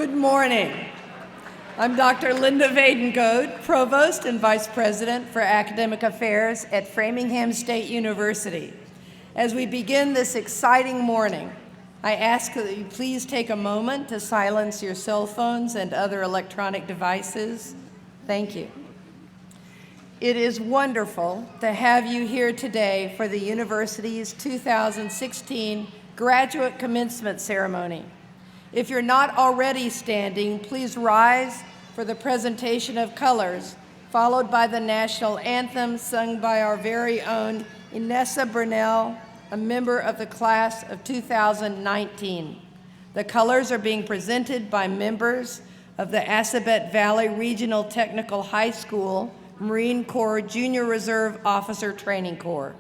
Good morning. I'm Dr. Linda Vadencote, Provost and Vice President for Academic Affairs at Framingham State University. As we begin this exciting morning, I ask that you please take a moment to silence your cell phones and other electronic devices. Thank you. It is wonderful to have you here today for the university's 2016 Graduate Commencement Ceremony. If you're not already standing, please rise for the presentation of colors, followed by the national anthem sung by our very own Inessa Burnell, a member of the class of 2019. The colors are being presented by members of the Assabet Valley Regional Technical High School Marine Corps Junior Reserve Officer Training Corps.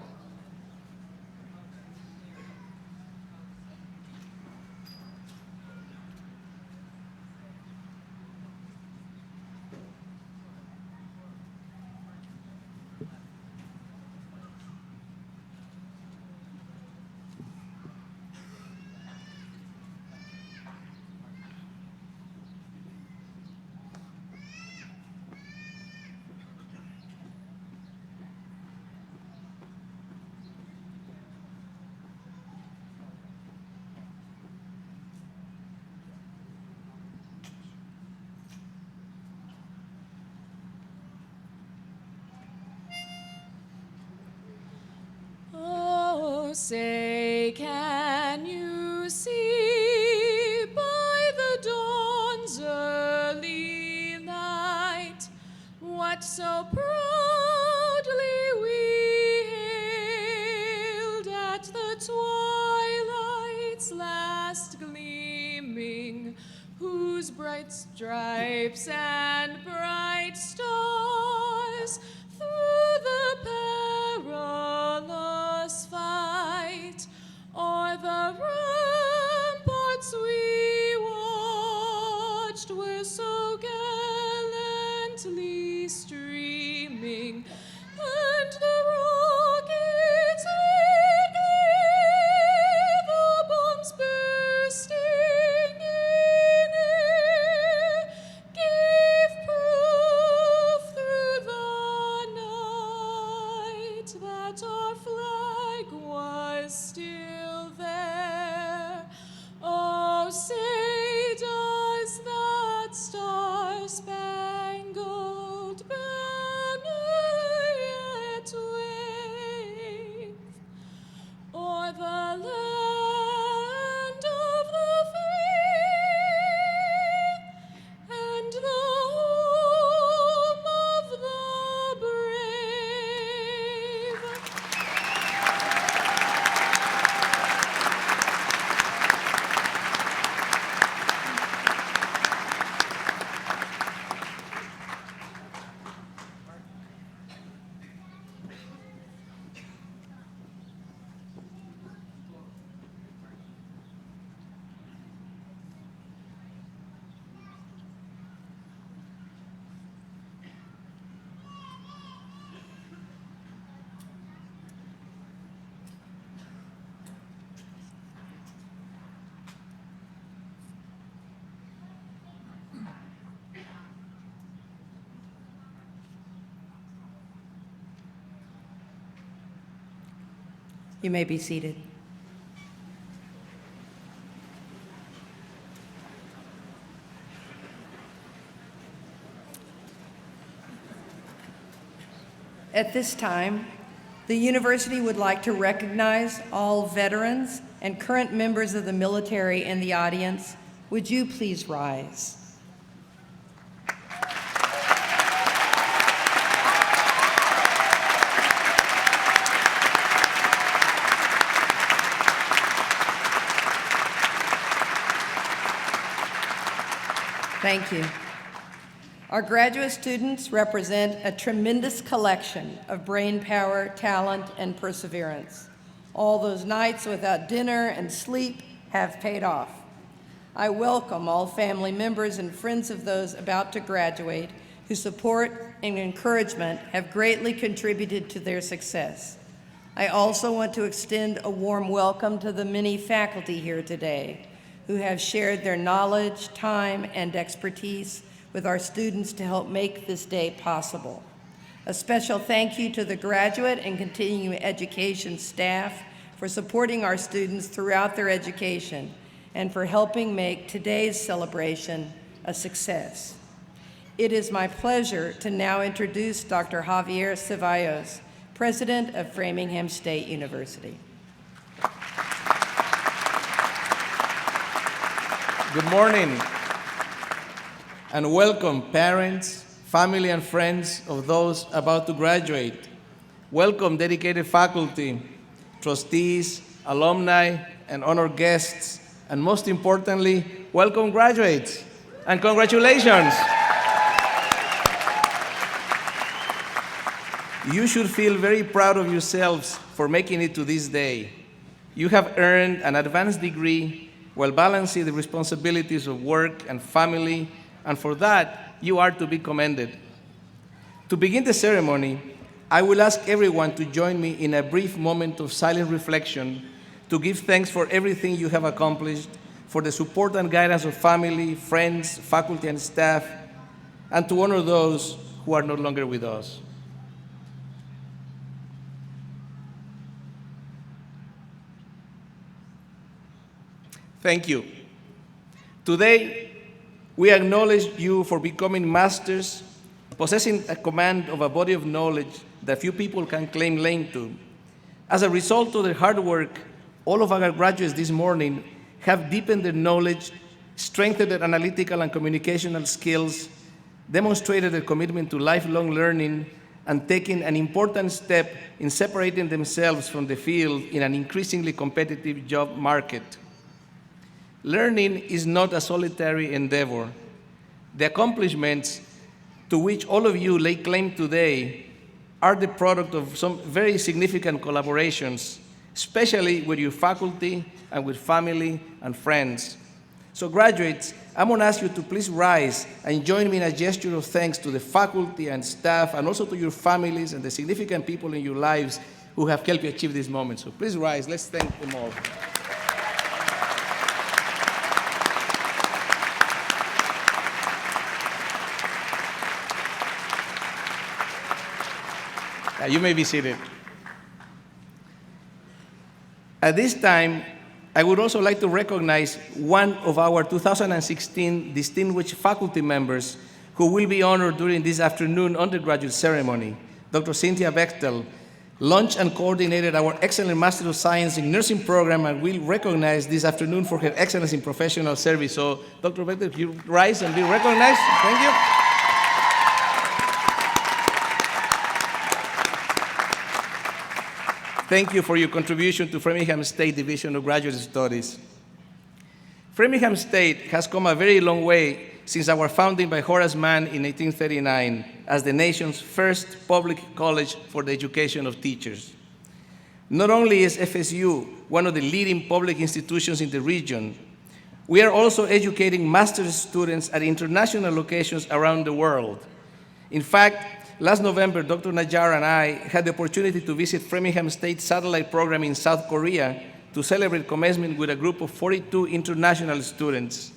Say, can you see by the dawn's early light what so proudly we hailed at the twilight's last gleaming, whose bright stripes and bright stars through the perilous fight o'er the ramparts we watched were so gallantly streaming, and the rockets lately, the bombs bursting in air, gave proof through the night that our flag was still there. Oh, say, does that star-spangled banner yet wave o'er the land of the free and the home of the brave? You may be seated. At this time, the university would like to recognize all veterans and current members of the military in the audience. Would you please rise? Thank you. Our graduate students represent a tremendous collection of brain power, talent, and perseverance. All those nights without dinner and sleep have paid off. I welcome all family members and friends of those about to graduate whose support and encouragement have greatly contributed to their success. I also want to extend a warm welcome to the many faculty here today who have shared their knowledge, time, and expertise with our students to help make this day possible. A special thank you to the graduate and continuing education staff for supporting our students throughout their education and for helping make today's celebration a success. It is my pleasure to now introduce Dr. Javier Ceballos, President of Framingham State University. Good morning, and welcome parents, family, and friends of those about to graduate. Welcome dedicated faculty, trustees, alumni, and honored guests, and most importantly, welcome graduates, and congratulations. You should feel very proud of yourselves for making it to this day. You have earned an advanced degree while balancing the responsibilities of work and family, and for that, you are to be commended. To begin the ceremony, I will ask everyone to join me in a brief moment of silent reflection to give thanks for everything you have accomplished, for the support and guidance of family, friends, faculty, and staff, and to honor those who are no longer with us. Thank you. Today, we acknowledge you for becoming masters, possessing a command of a body of knowledge that few people can claim claim to. As a result of their hard work, all of our graduates this morning have deepened their knowledge, strengthened their analytical and communicational skills, demonstrated their commitment to lifelong learning, and taken an important step in separating themselves from the field in an increasingly competitive job market. Learning is not a solitary endeavor. The accomplishments to which all of you lay claim today are the product of some very significant collaborations, especially with your faculty and with family and friends. So graduates, I'm going to ask you to please rise and join me in a gesture of thanks to the faculty and staff, and also to your families and the significant people in your lives who have helped you achieve this moment. So please rise, let's thank them all. You may be seated. At this time, I would also like to recognize one of our 2016 distinguished faculty members who will be honored during this afternoon undergraduate ceremony. Dr. Cynthia Bechtel launched and coordinated our excellent Master of Science in Nursing program, and will recognize this afternoon for her excellence in professional service. So, Dr. Bechtel, if you rise and be recognized, thank you. Thank you for your contribution to Framingham State Division of Graduate Studies. Framingham State has come a very long way since our founding by Horace Mann in 1839 as the nation's first public college for the education of teachers. Not only is FSU one of the leading public institutions in the region, we are also educating master's students at international locations around the world. In fact, last November, Dr. Najjar and I had the opportunity to visit Framingham State Satellite Program in South Korea to celebrate commencement with a group of 42 international students.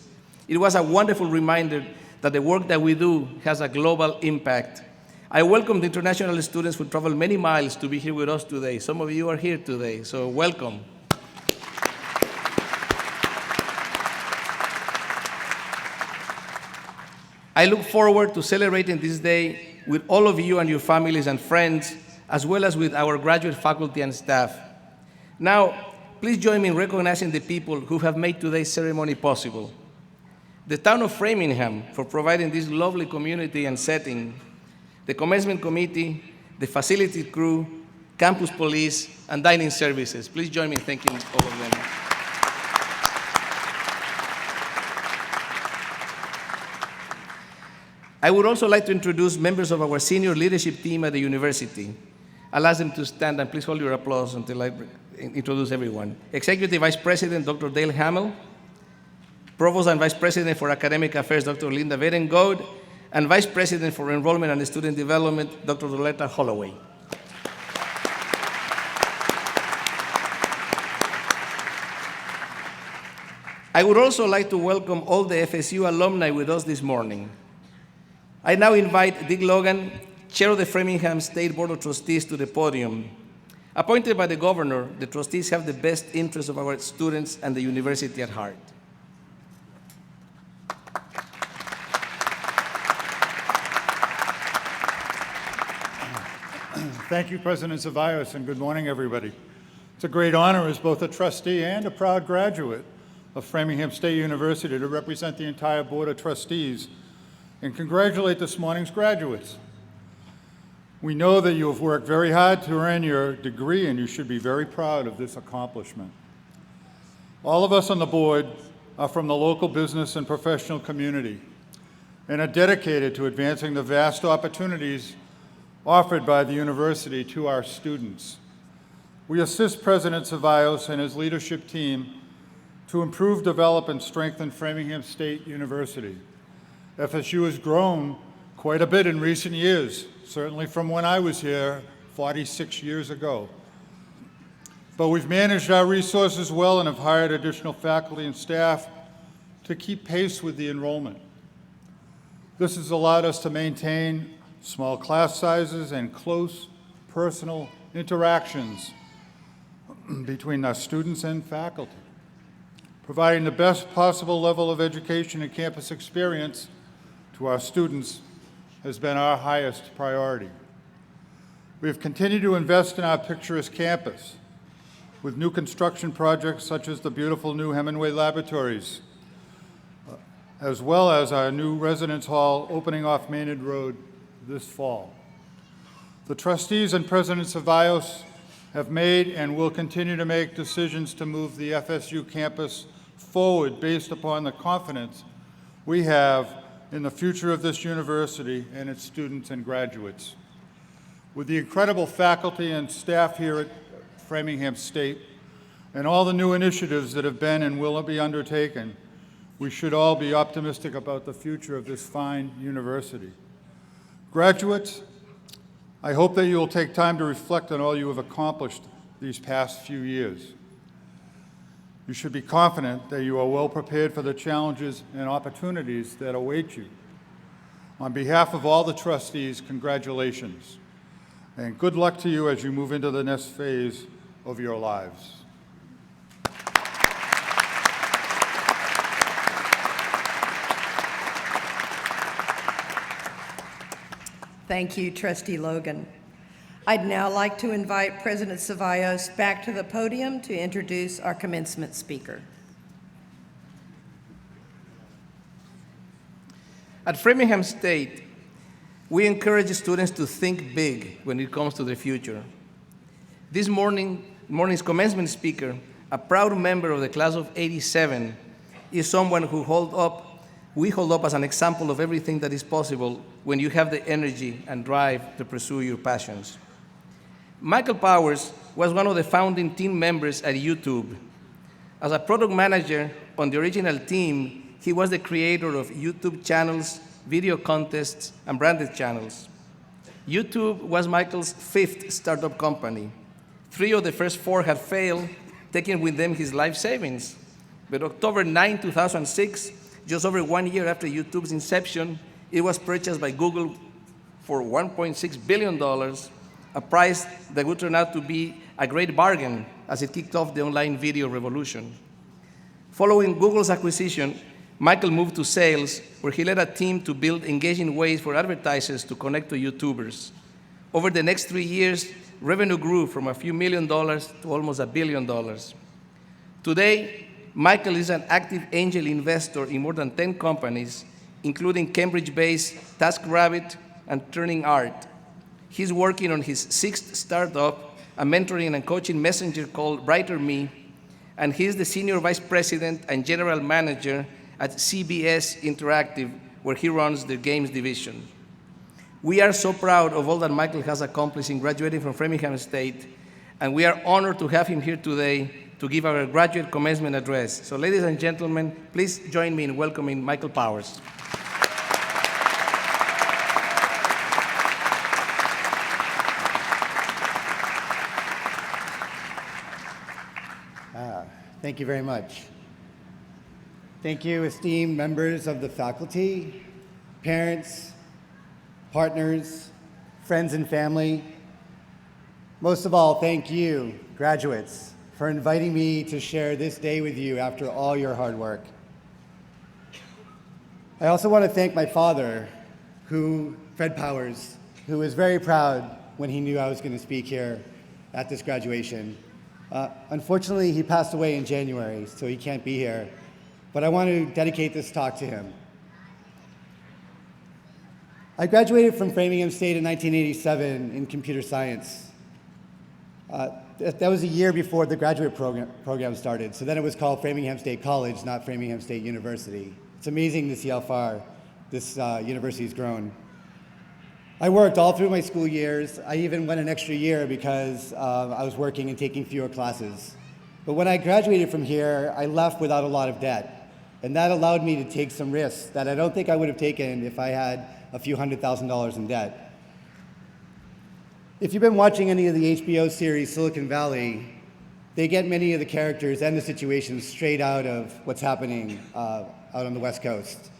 It was a wonderful reminder that the work that we do has a global impact. I welcome the international students who travel many miles to be here with us today. Some of you are here today, so welcome. I look forward to celebrating this day with all of you and your families and friends, as well as with our graduate faculty and staff. Now, please join me in recognizing the people who have made today's ceremony possible. The town of Framingham for providing this lovely community and setting, the commencement committee, the facility crew, campus police, and dining services. Please join me in thanking all of them. I would also like to introduce members of our senior leadership team at the university. I'll ask them to stand, and please hold your applause until I introduce everyone. Executive Vice President, Dr. Dale Hamill. Provost and Vice President for Academic Affairs, Dr. Linda Vedengode. And Vice President for Enrollment and Student Development, Dr. Doleta Holloway. I would also like to welcome all the FSU alumni with us this morning. I now invite Dick Logan, Chair of the Framingham State Board of Trustees, to the podium. Appointed by the governor, the trustees have the best interests of our students and the university at heart. Thank you, President Ceballos, and good morning, everybody. It's a great honor as both a trustee and a proud graduate of Framingham State University to represent the entire Board of Trustees and congratulate this morning's graduates. We know that you have worked very hard to earn your degree, and you should be very proud of this accomplishment. All of us on the board are from the local business and professional community and are dedicated to advancing the vast opportunities offered by the university to our students. We assist President Ceballos and his leadership team to improve, develop, and strengthen Framingham State University. FSU has grown quite a bit in recent years, certainly from when I was here 46 years ago. But we've managed our resources well and have hired additional faculty and staff to keep pace with the enrollment. This has allowed us to maintain small class sizes and close personal interactions between our students and faculty. Providing the best possible level of education and campus experience to our students has been our highest priority. We have continued to invest in our picturesque campus with new construction projects such as the beautiful new Hemingway Laboratories, as well as our new residence hall opening off Maynard Road this fall. The trustees and President Ceballos have made and will continue to make decisions to move the FSU campus forward based upon the confidence we have in the future of this university and its students and graduates. With the incredible faculty and staff here at Framingham State and all the new initiatives that have been and will be undertaken, we should all be optimistic about the future of this fine university. Graduates, I hope that you will take time to reflect on all you have accomplished these past few years. You should be confident that you are well prepared for the challenges and opportunities that await you. On behalf of all the trustees, congratulations, and good luck to you as you move into the next phase of your lives. Thank you, Trustee Logan. I'd now like to invite President Ceballos back to the podium to introduce our commencement speaker. At Framingham State, we encourage students to think big when it comes to their future. This morning's commencement speaker, a proud member of the class of '87, is someone who we hold up as an example of everything that is possible when you have the energy and drive to pursue your passions. Michael Powers was one of the founding team members at YouTube. As a product manager on the original team, he was the creator of YouTube channels, video contests, and branded channels. YouTube was Michael's 5th startup company. 3 of the first 4 had failed, taking with them his life savings. But October 9, 2006, just over 1 year after YouTube's inception, it was purchased by Google for $1.6 billion, a price that would turn out to be a great bargain as it kicked off the online video revolution. Following Google's acquisition, Michael moved to sales, where he led a team to build engaging ways for advertisers to connect to YouTubers. Over the next 3 years, revenue grew from a few $1 million to almost $1 billion. Today, Michael is an active angel investor in more than 10 companies, including Cambridge-based TaskRabbit and Turning Art. He's working on his 6th startup, a mentoring and coaching messenger called Brighter Me, and he's the senior vice president and general manager at CBS Interactive, where he runs the games division. We are so proud of all that Michael has accomplished in graduating from Framingham State, and we are honored to have him here today to give our graduate commencement address. So ladies and gentlemen, please join me in welcoming Michael Powers. Thank you very much. Thank you, esteemed members of the faculty, parents, partners, friends and family. Most of all, thank you, graduates, for inviting me to share this day with you after all your hard work. I also want to thank my father, Fred Powers, who was very proud when he knew I was going to speak here at this graduation. Unfortunately, he passed away in January, so he can't be here. But I want to dedicate this talk to him. I graduated from Framingham State in 1987 in computer science. That was a year before the graduate program started, so then it was called Framingham State College, not Framingham State University. It's amazing to see how far this university has grown. I worked all through my school years. I even went an extra year because I was working and taking fewer classes. But when I graduated from here, I left without a lot of debt. And that allowed me to take some risks that I don't think I would have taken if I had a few $100,000 in debt. If you've been watching any of the HBO series Silicon Valley, they get many of the characters and the situations straight out of what's happening out on the West Coast.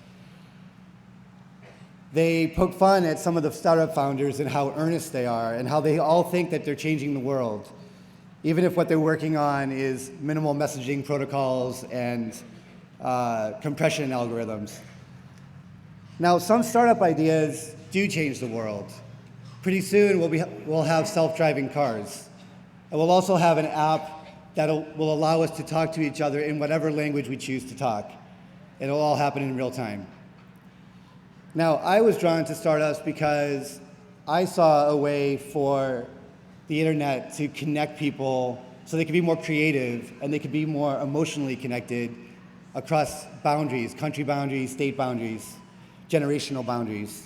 They poke fun at some of the startup founders and how earnest they are and how they all think that they're changing the world, even if what they're working on is minimal messaging protocols and compression algorithms. Now, some startup ideas do change the world. Pretty soon, we'll have self-driving cars. And we'll also have an app that will allow us to talk to each other in whatever language we choose to talk. It'll all happen in real time. Now, I was drawn to startups because I saw a way for the internet to connect people so they could be more creative and they could be more emotionally connected across boundaries, country boundaries, state boundaries, generational boundaries.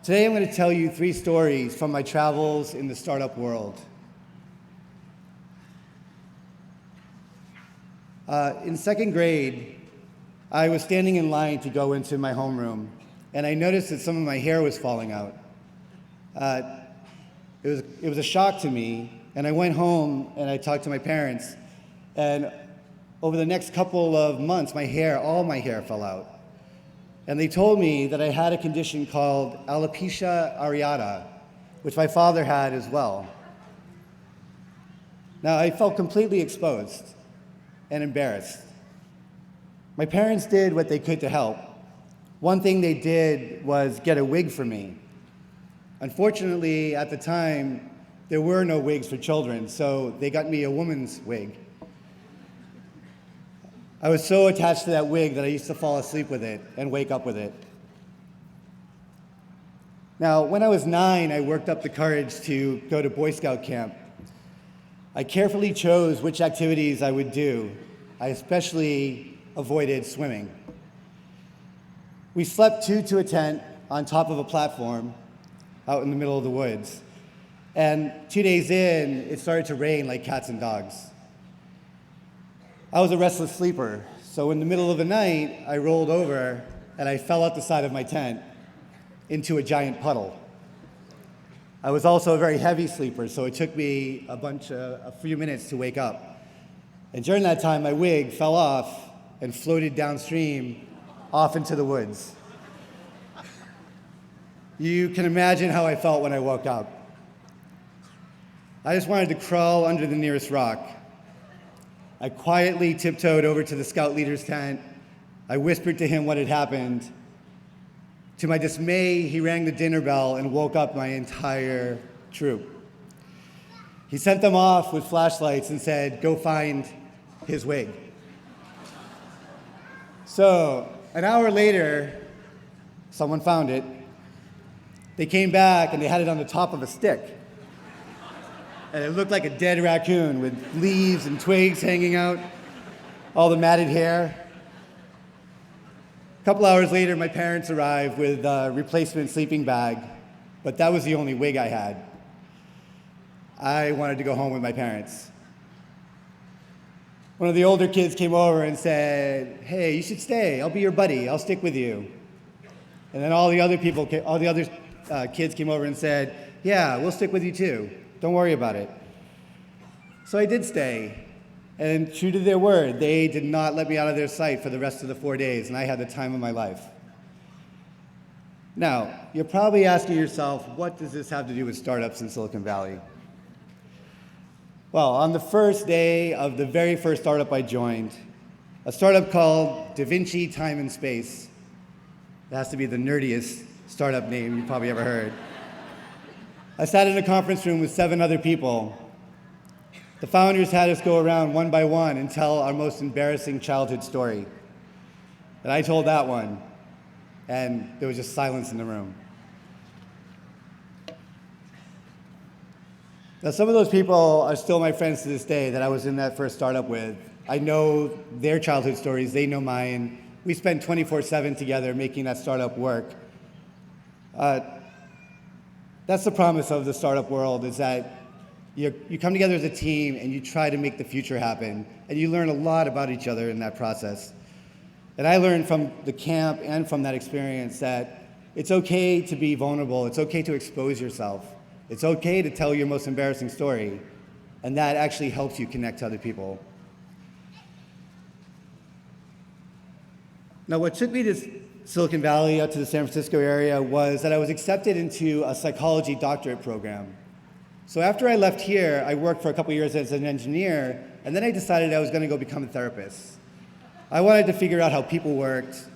Today I'm going to tell you 3 stories from my travels in the startup world. In 2nd grade, I was standing in line to go into my homeroom, and I noticed that some of my hair was falling out. It was a shock to me, and I went home and I talked to my parents, and over the next couple of months, all my hair fell out. And they told me that I had a condition called alopecia areata, which my father had as well. Now, I felt completely exposed and embarrassed. My parents did what they could to help. One thing they did was get a wig for me. Unfortunately, at the time, there were no wigs for children, so they got me a woman's wig. I was so attached to that wig that I used to fall asleep with it and wake up with it. Now, when I was 9, I worked up the courage to go to Boy Scout camp. I carefully chose which activities I would do. I especially avoided swimming. We slept 2 to a tent on top of a platform out in the middle of the woods. And 2 days in, it started to rain like cats and dogs. I was a restless sleeper, so in the middle of the night, I rolled over and I fell out the side of my tent into a giant puddle. I was also a very heavy sleeper, so it took me a few minutes to wake up. And during that time, my wig fell off and floated downstream off into the woods. You can imagine how I felt when I woke up. I just wanted to crawl under the nearest rock. I quietly tiptoed over to the scout leader's tent. I whispered to him what had happened. To my dismay, he rang the dinner bell and woke up my entire troop. He sent them off with flashlights and said, "Go find his wig." So, an hour later, someone found it. They came back and they had it on the top of a stick. And it looked like a dead raccoon with leaves and twigs hanging out, all the matted hair. A couple hours later, my parents arrived with a replacement sleeping bag, but that was the only wig I had. I wanted to go home with my parents. One of the older kids came over and said, "Hey, you should stay. I'll be your buddy. I'll stick with you." And then all the other kids came over and said, "Yeah, we'll stick with you too. Don't worry about it." So I did stay, And true to their word, they did not let me out of their sight for the rest of the 4 days, and I had the time of my life. Now, you're probably asking yourself, what does this have to do with startups in Silicon Valley? Well, on the first day of the very first startup I joined, a startup called Da Vinci Time and Space. It has to be the nerdiest startup name you've probably ever heard. I sat in a conference room with 7 other people. The founders had us go around one by one and tell our most embarrassing childhood story. And I told that one, and there was just silence in the room. Now, some of those people are still my friends to this day that I was in that first startup with. I know their childhood stories, they know mine. We spent 24/7 together making that startup work. That's the promise of the startup world, is that you come together as a team and you try to make the future happen, and you learn a lot about each other in that process. And I learned from the camp and from that experience that it's okay to be vulnerable, it's okay to expose yourself, it's okay to tell your most embarrassing story, and that actually helps you connect to other people. Now, what took me to Silicon Valley, out to the San Francisco area, was that I was accepted into a psychology doctorate program. So after I left here, I worked for a couple years as an engineer, and then I decided I was going to go become a therapist. I wanted to figure out how people worked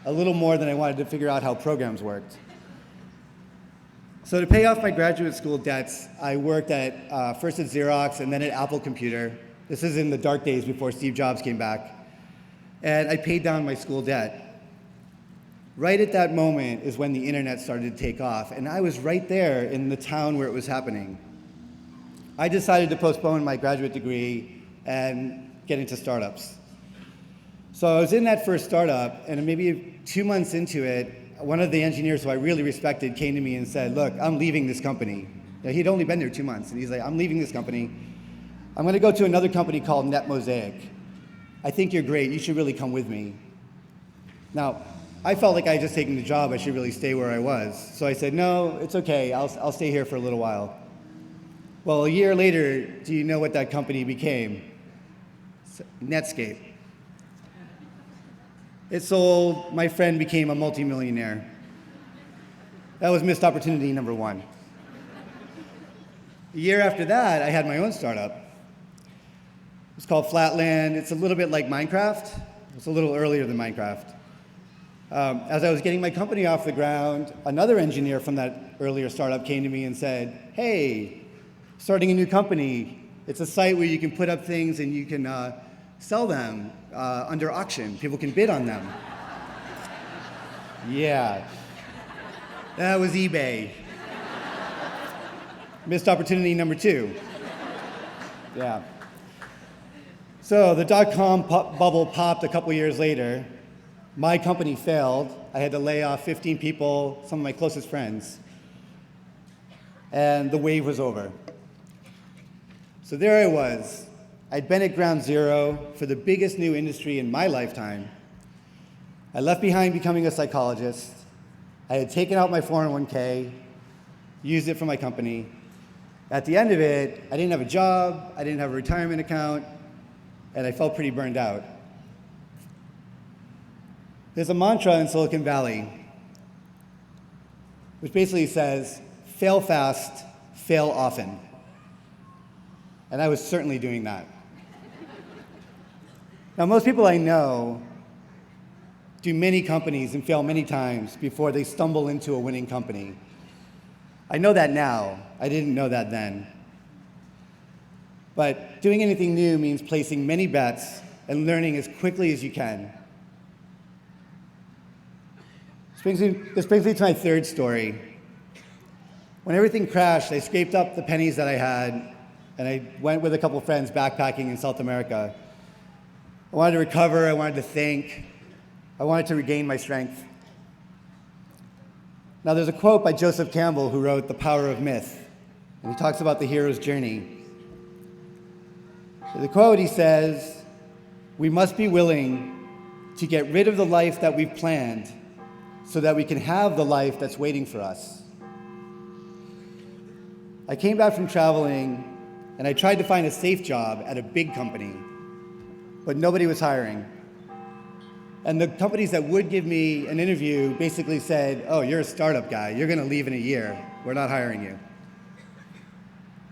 a little more than I wanted to figure out how programs worked. So to pay off my graduate school debts, I worked at first at Xerox and then at Apple Computer. This is in the dark days before Steve Jobs came back. And I paid down my school debt. Right at that moment is when the internet started to take off, and I was right there in the town where it was happening. I decided to postpone my graduate degree and get into startups. So I was in that first startup, and maybe 2 months into it, one of the engineers who I really respected came to me and said, "Look, I'm leaving this company." Now, he'd only been there 2 months, and he's like, "I'm leaving this company. I'm going to go to another company called Net Mosaic. I think you're great. You should really come with me." Now, I felt like I had just taken the job. I should really stay where I was. So I said, "No, it's okay. I'll stay here for a little while." Well, a year later, do you know what that company became? Netscape. It sold. My friend became a multimillionaire. That was missed opportunity number 1. A year after that, I had my own startup. It's called Flatland. It's a little bit like Minecraft. It's a little earlier than Minecraft. As I was getting my company off the ground, another engineer from that earlier startup came to me and said, "Hey, starting a new company. It's a site where you can put up things and you can sell them under auction. People can bid on them." Yeah, that was eBay. Missed opportunity number 2. Yeah. So the dot-com bubble popped a couple years later. My company failed. I had to lay off 15 people, some of my closest friends. And the wave was over. So there I was. I'd been at ground zero for the biggest new industry in my lifetime. I left behind becoming a psychologist. I had taken out my 401k, used it for my company. At the end of it, I didn't have a job, I didn't have a retirement account, and I felt pretty burned out. There's a mantra in Silicon Valley which basically says, "Fail fast, fail often." And I was certainly doing that. Now, most people I know do many companies and fail many times before they stumble into a winning company. I know that now. I didn't know that then. But doing anything new means placing many bets and learning as quickly as you can. This brings me to my third story. When everything crashed, I scraped up the pennies that I had, and I went with a couple friends backpacking in South America. I wanted to recover, I wanted to think, I wanted to regain my strength. Now, there's a quote by Joseph Campbell, who wrote The Power of Myth, and he talks about the hero's journey. In the quote, he says, "We must be willing to get rid of the life that we've planned so that we can have the life that's waiting for us." I came back from traveling, and I tried to find a safe job at a big company. but nobody was hiring. And the companies that would give me an interview basically said, oh, you're a startup guy. You're going to leave in a year. We're not hiring you.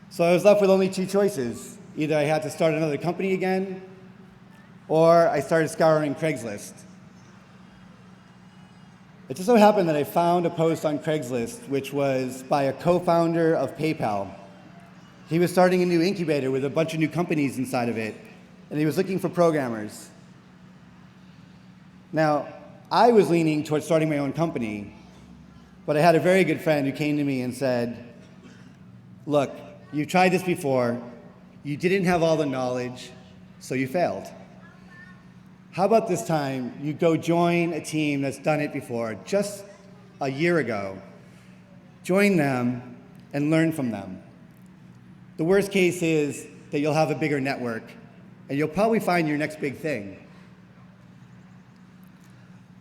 So I was left with only two choices. Either I had to start another company again, or I started scouring Craigslist. It just so happened that I found a post on Craigslist, which was by a co-founder of PayPal. He was starting a new incubator with a bunch of new companies inside of it, and he was looking for programmers. Now, I was leaning towards starting my own company, but I had a very good friend who came to me and said, look, you tried this before, you didn't have all the knowledge, so you failed. How about this time you go join a team that's done it before, just a year ago. Join them and learn from them. The worst case is that you'll have a bigger network, and you'll probably find your next big thing.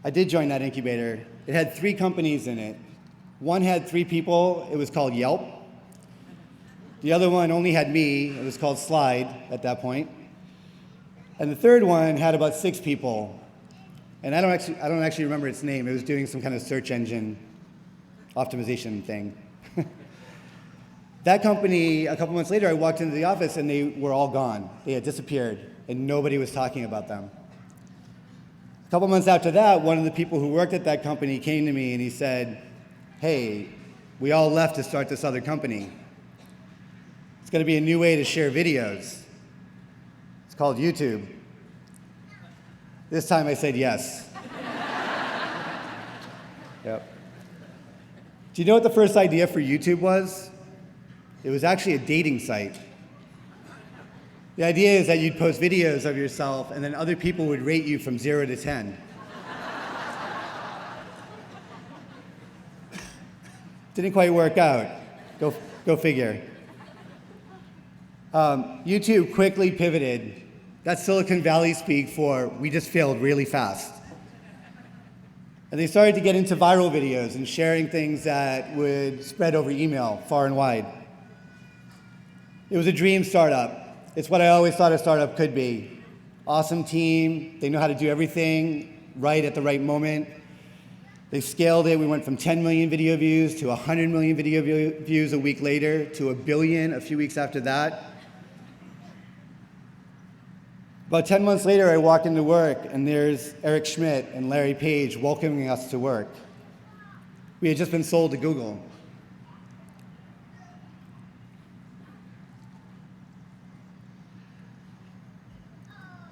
I did join that incubator. It had 3 companies in it. One had 3 people. It was called Yelp. The other one only had me. It was called Slide at that point. And the third one had about 6 people. And I don't actually remember its name. It was doing some kind of search engine optimization thing. That company, a couple months later, I walked into the office and they were all gone. They had disappeared and nobody was talking about them. A couple months after that, one of the people who worked at that company came to me and he said, hey, we all left to start this other company. It's going to be a new way to share videos. It's called YouTube. This time I said yes. Yep. Do you know what the first idea for YouTube was? It was actually a dating site. The idea is that you'd post videos of yourself and then other people would rate you from 0 to 10. Didn't quite work out. Go figure. YouTube quickly pivoted. That's Silicon Valley speak for we just failed really fast. And they started to get into viral videos and sharing things that would spread over email far and wide. It was a dream startup. It's what I always thought a startup could be. Awesome team, they know how to do everything right at the right moment. They scaled it. We went from 10 million video views to 100 million video views a week later to 1 billion a few weeks after that. About 10 months later, I walk into work, and there's Eric Schmidt and Larry Page welcoming us to work. We had just been sold to Google.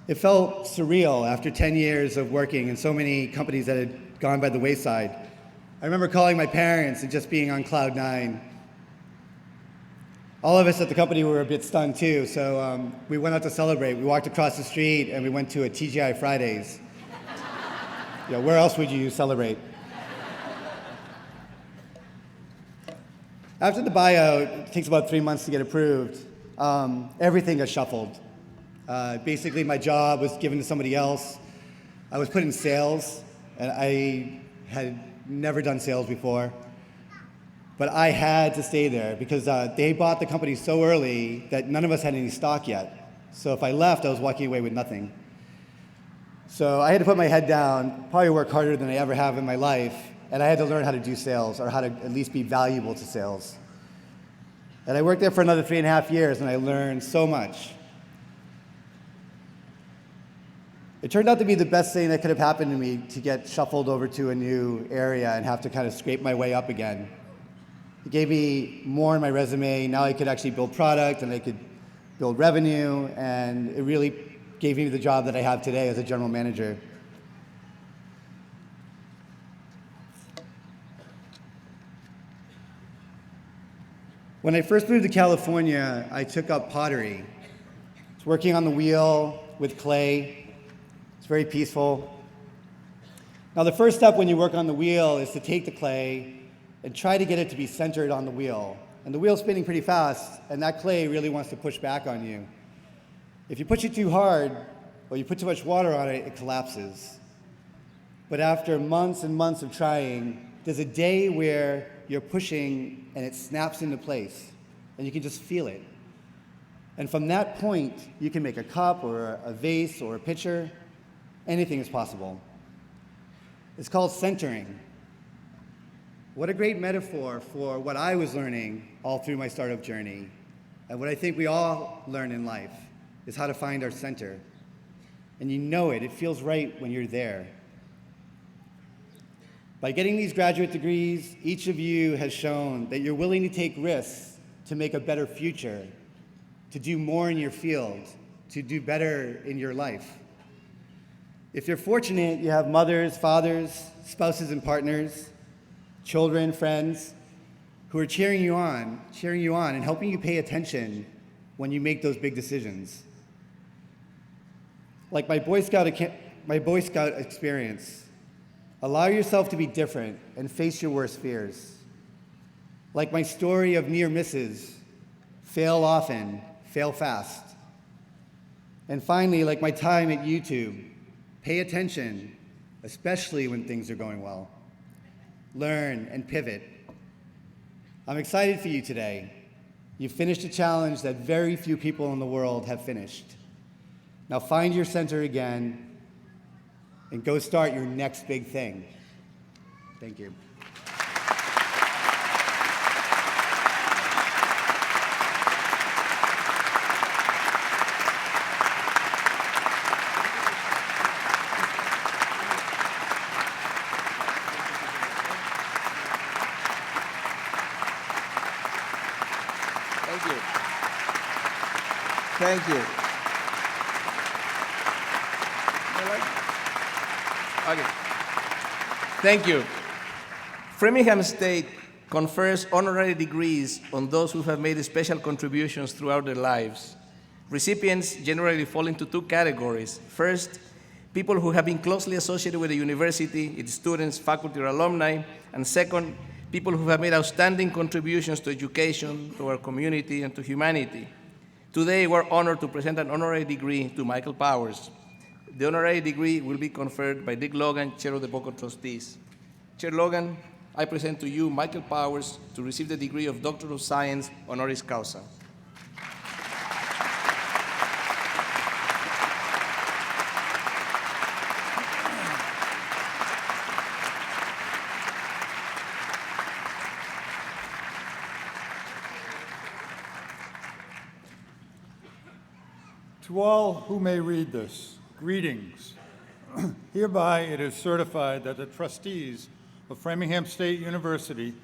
It felt surreal after 10 years of working in so many companies that had gone by the wayside. I remember calling my parents and just being on cloud 9. All of us at the company were a bit stunned too, so we went out to celebrate. We walked across the street and we went to a TGI Fridays. You know, where else would you celebrate? After the buyout, it takes about 3 months to get approved, everything got shuffled. Basically, my job was given to somebody else. I was put in sales, and I had never done sales before. But I had to stay there because they bought the company so early that none of us had any stock yet. So if I left, I was walking away with nothing. So I had to put my head down, probably work harder than I ever have in my life, and I had to learn how to do sales, or how to at least be valuable to sales. And I worked there for another 3.5 years, and I learned so much. It turned out to be the best thing that could have happened to me to get shuffled over to a new area and have to kind of scrape my way up again. It gave me more in my resume. Now I could actually build product and I could build revenue, and it really gave me the job that I have today as a general manager. When I first moved to California, I took up pottery. I was working on the wheel with clay. It's very peaceful. Now the first step when you work on the wheel is to take the clay and try to get it to be centered on the wheel. And the wheel's spinning pretty fast, and that clay really wants to push back on you. If you push it too hard, or you put too much water on it, it collapses. But after months and months of trying, there's a day where you're pushing and it snaps into place, and you can just feel it. And from that point, you can make a cup or a vase or a pitcher. Anything is possible. It's called centering. What a great metaphor for what I was learning all through my startup journey. And what I think we all learn in life is how to find our center. And you know it feels right when you're there. By getting these graduate degrees, each of you has shown that you're willing to take risks to make a better future, to do more in your field, to do better in your life. If you're fortunate, you have mothers, fathers, spouses and partners, children, friends, who are cheering you on and helping you pay attention when you make those big decisions. Like my Boy Scout experience, allow yourself to be different and face your worst fears. Like my story of near misses, fail often, fail fast. And finally, like my time at YouTube, pay attention, especially when things are going well. Learn and pivot. I'm excited for you today. You've finished a challenge that very few people in the world have finished. Now find your center again and go start your next big thing. Thank you. Thank you. Okay. Thank you. Framingham State confers honorary degrees on those who have made special contributions throughout their lives. Recipients generally fall into two categories. First, people who have been closely associated with the university, its students, faculty, or alumni. And second, people who have made outstanding contributions to education, to our community, and to humanity. Today, we're honored to present an honorary degree to Michael Powers. The honorary degree will be conferred by Dick Logan, Chair of the Board of Trustees. Chair Logan, I present to you Michael Powers to receive the degree of Doctor of Science honoris causa. To all who may read this, greetings. Hereby it is certified that the trustees of Framingham State University,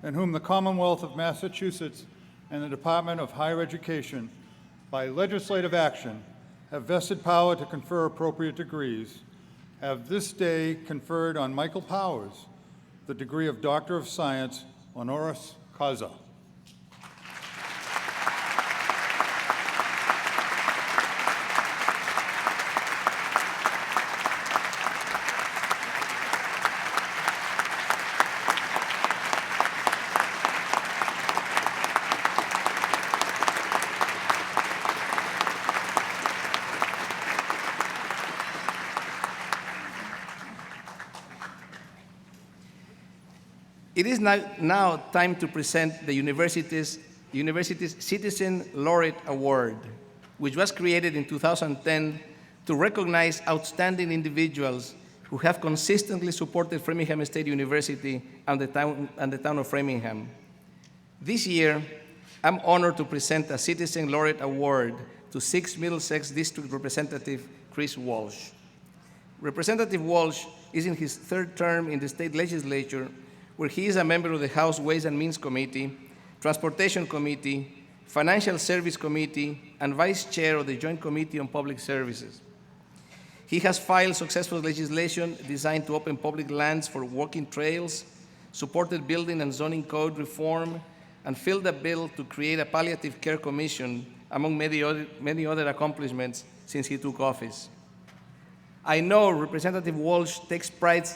in whom the Commonwealth of Massachusetts and the Department of Higher Education, by legislative action, have vested power to confer appropriate degrees, have this day conferred on Michael Powers the degree of Doctor of Science honoris causa. It is now time to present the university's Citizen Laureate Award, which was created in 2010 to recognize outstanding individuals who have consistently supported Framingham State University and the town of Framingham. This year, I'm honored to present a Citizen Laureate Award to 6th Middlesex District Representative Chris Walsh. Representative Walsh is in his third term in the state legislature, where he is a member of the House Ways and Means Committee, Transportation Committee, Financial Service Committee, and Vice Chair of the Joint Committee on Public Services. He has filed successful legislation designed to open public lands for walking trails, supported building and zoning code reform, and filed a bill to create a palliative care commission, among many other accomplishments since he took office. I know Representative Walsh takes pride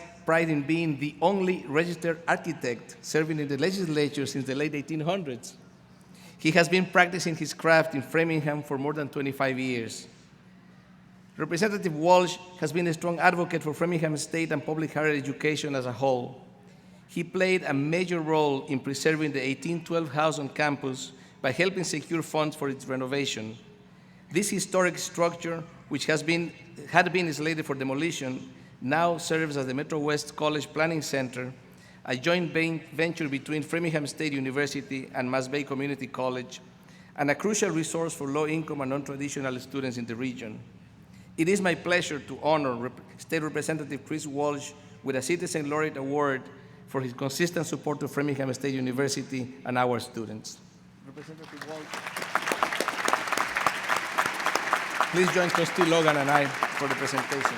in being the only registered architect serving in the legislature since the late 1800s. He has been practicing his craft in Framingham for more than 25 years. Representative Walsh has been a strong advocate for Framingham State and public higher education as a whole. He played a major role in preserving the 1812 house on campus, by helping secure funds for its renovation. This historic structure, which had been slated for demolition, now serves as the Metro West College Planning Center, a joint venture between Framingham State University and Mass Bay Community College, and a crucial resource for low-income and non-traditional students in the region. It is my pleasure to honor State Representative Chris Walsh with a Citizen Laureate Award for his consistent support to Framingham State University and our students. Representative Walsh. Please join Trustee Logan and I for the presentation.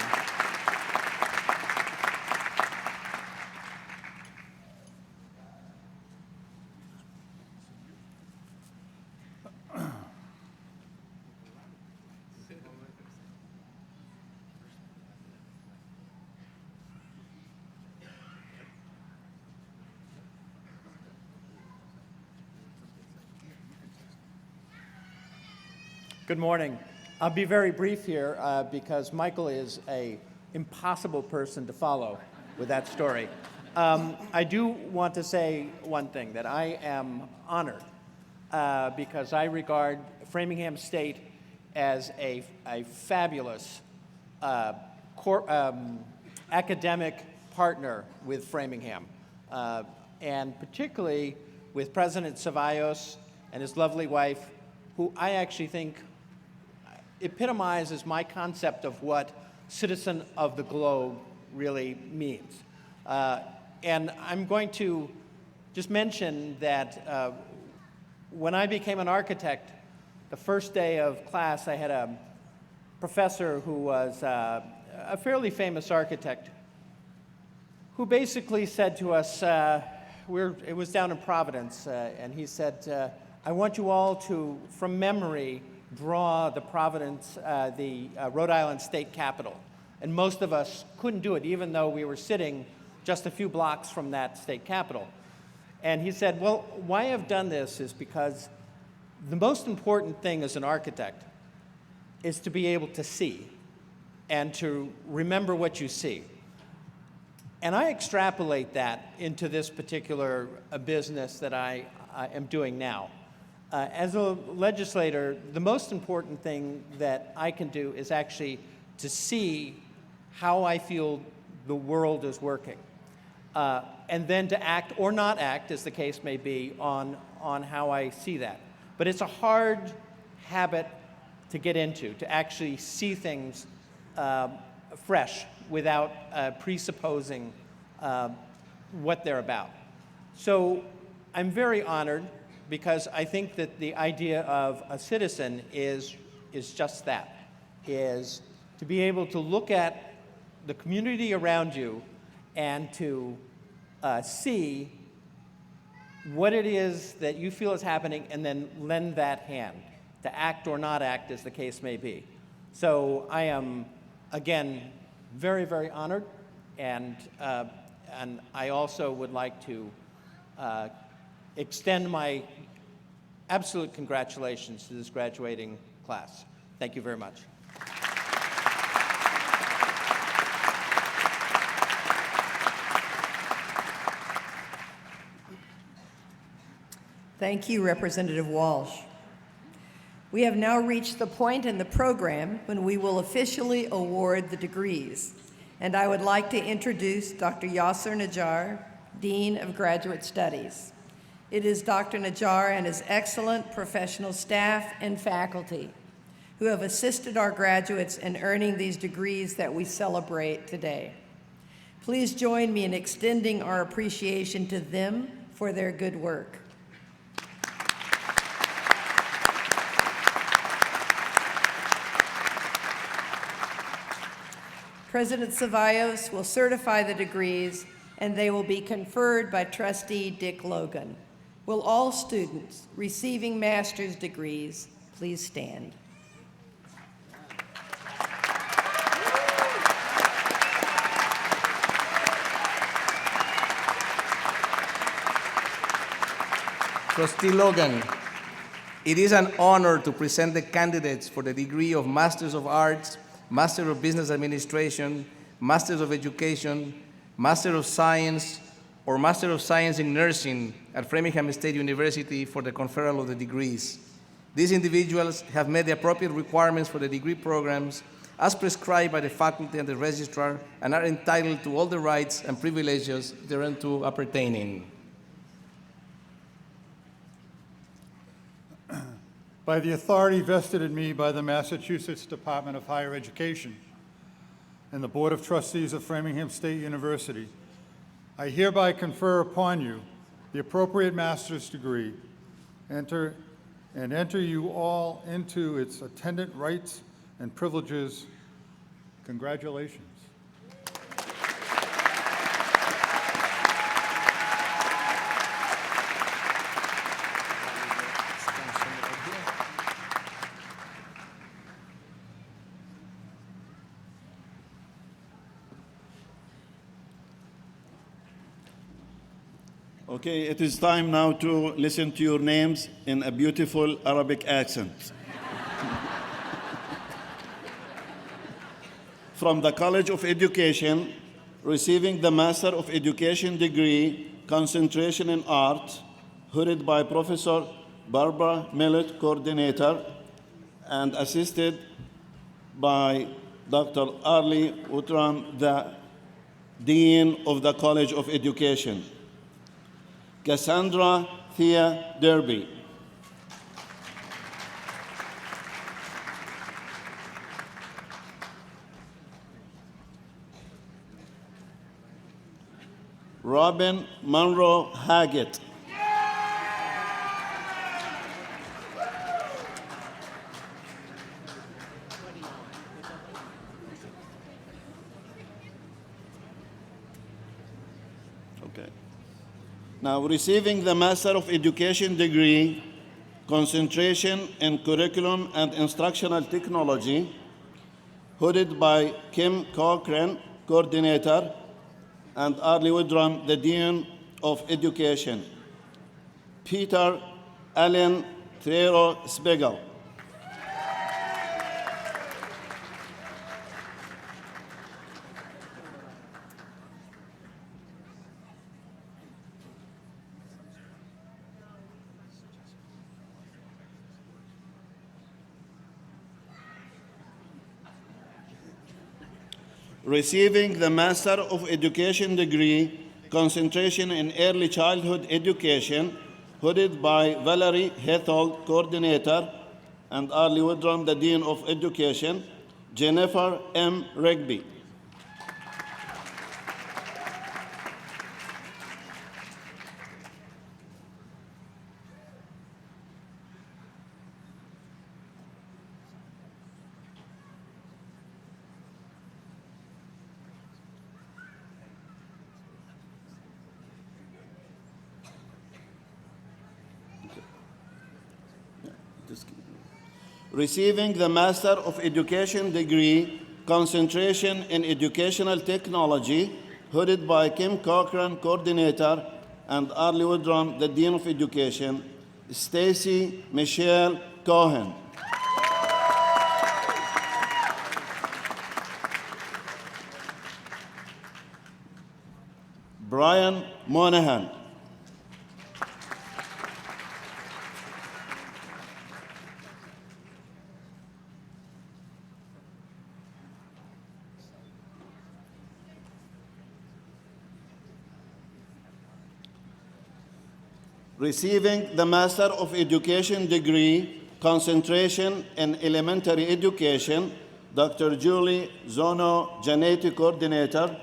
Good morning. I'll be very brief here because Michael is an impossible person to follow with that story. I do want to say one thing, that I am honored because I regard Framingham State as a fabulous academic partner with Framingham, and particularly with President Ceballos and his lovely wife, who I actually think epitomizes my concept of what citizen of the globe really means. And I'm going to just mention that when I became an architect, the first day of class, I had a professor who was a fairly famous architect who basically said to us, it was down in Providence, and he said, I want you all to, from memory, draw the Providence, the Rhode Island State Capitol. And most of us couldn't do it, even though we were sitting just a few blocks from that state capitol. And he said, well, why I've done this is because the most important thing as an architect is to be able to see and to remember what you see. And I extrapolate that into this particular business that I am doing now. As a legislator, the most important thing that I can do is actually to see how I feel the world is working, and then to act or not act, as the case may be, on how I see that. But it's a hard habit to get into, to actually see things fresh without presupposing what they're about. So I'm very honored, because I think that the idea of a citizen is just that, is to be able to look at the community around you and to see what it is that you feel is happening and then lend that hand, to act or not act, as the case may be. So I am, again, very, very honored, and I also would like to extend my absolute congratulations to this graduating class. Thank you very much. Thank you, Representative Walsh. We have now reached the point in the program when we will officially award the degrees. And I would like to introduce Dr. Yasser Najjar, Dean of Graduate Studies. It is Dr. Najjar and his excellent professional staff and faculty who have assisted our graduates in earning these degrees that we celebrate today. Please join me in extending our appreciation to them for their good work. President Ceballos will certify the degrees, and they will be conferred by Trustee Dick Logan. Will all students receiving master's degrees please stand? Trustee Logan, it is an honor to present the candidates for the degree of Masters of Arts, Master of Business Administration, Masters of Education, Master of Science, or Master of Science in Nursing at Framingham State University for the conferral of the degrees. These individuals have met the appropriate requirements for the degree programs as prescribed by the faculty and the registrar and are entitled to all the rights and privileges thereunto appertaining. By the authority vested in me by the Massachusetts Department of Higher Education and the Board of Trustees of Framingham State University, I hereby confer upon you the appropriate master's degree, enter you all into its attendant rights and privileges. Congratulations. Okay, it is time now to listen to your names in a beautiful Arabic accent. From the College of Education, receiving the Master of Education degree, concentration in art, hooded by Professor Barbara Millet, coordinator, and assisted by Dr. Arlie Utram, the Dean of the College of Education. Cassandra Thea Derby. Robin Monroe Haggett. Okay. Now, receiving the Master of Education degree, concentration in curriculum and instructional technology, hooded by Kim Cochran, coordinator, and Arlie Woodrum, the Dean of Education. Peter Allen Trero Spiegel. Receiving the Master of Education degree, concentration in early childhood education, hooded by Valerie Hethold, coordinator, and Arlie Woodrum, the Dean of Education, Jennifer M. Rigby. Receiving the Master of Education degree, concentration in educational technology, hooded by Kim Cochran, coordinator, and Arlie Woodrum, the Dean of Education, Stacy Michelle Cohen. Brian Monahan. Receiving the Master of Education degree, concentration in elementary education, Dr. Julie Zono Janetti, coordinator,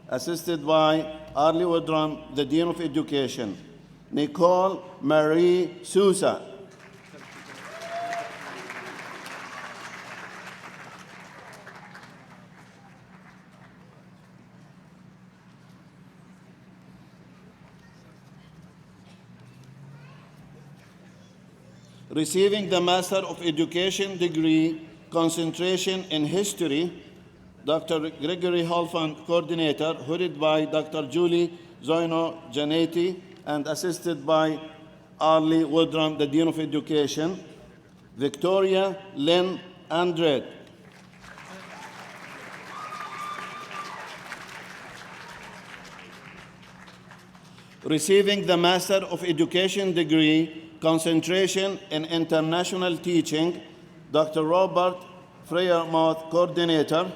assisted by Arlie Woodrum, the Dean of Education. Nicole Marie Sousa. Receiving the Master of Education degree, concentration in history, Dr. Gregory Holfand, coordinator, hooded by Dr. Julie Zoino Janetti, and assisted by Arlie Woodrum, the Dean of Education. Victoria Lynn Andrade. receiving the Master of Education degree, concentration in international teaching, Dr. Robert Freyermuth, coordinator.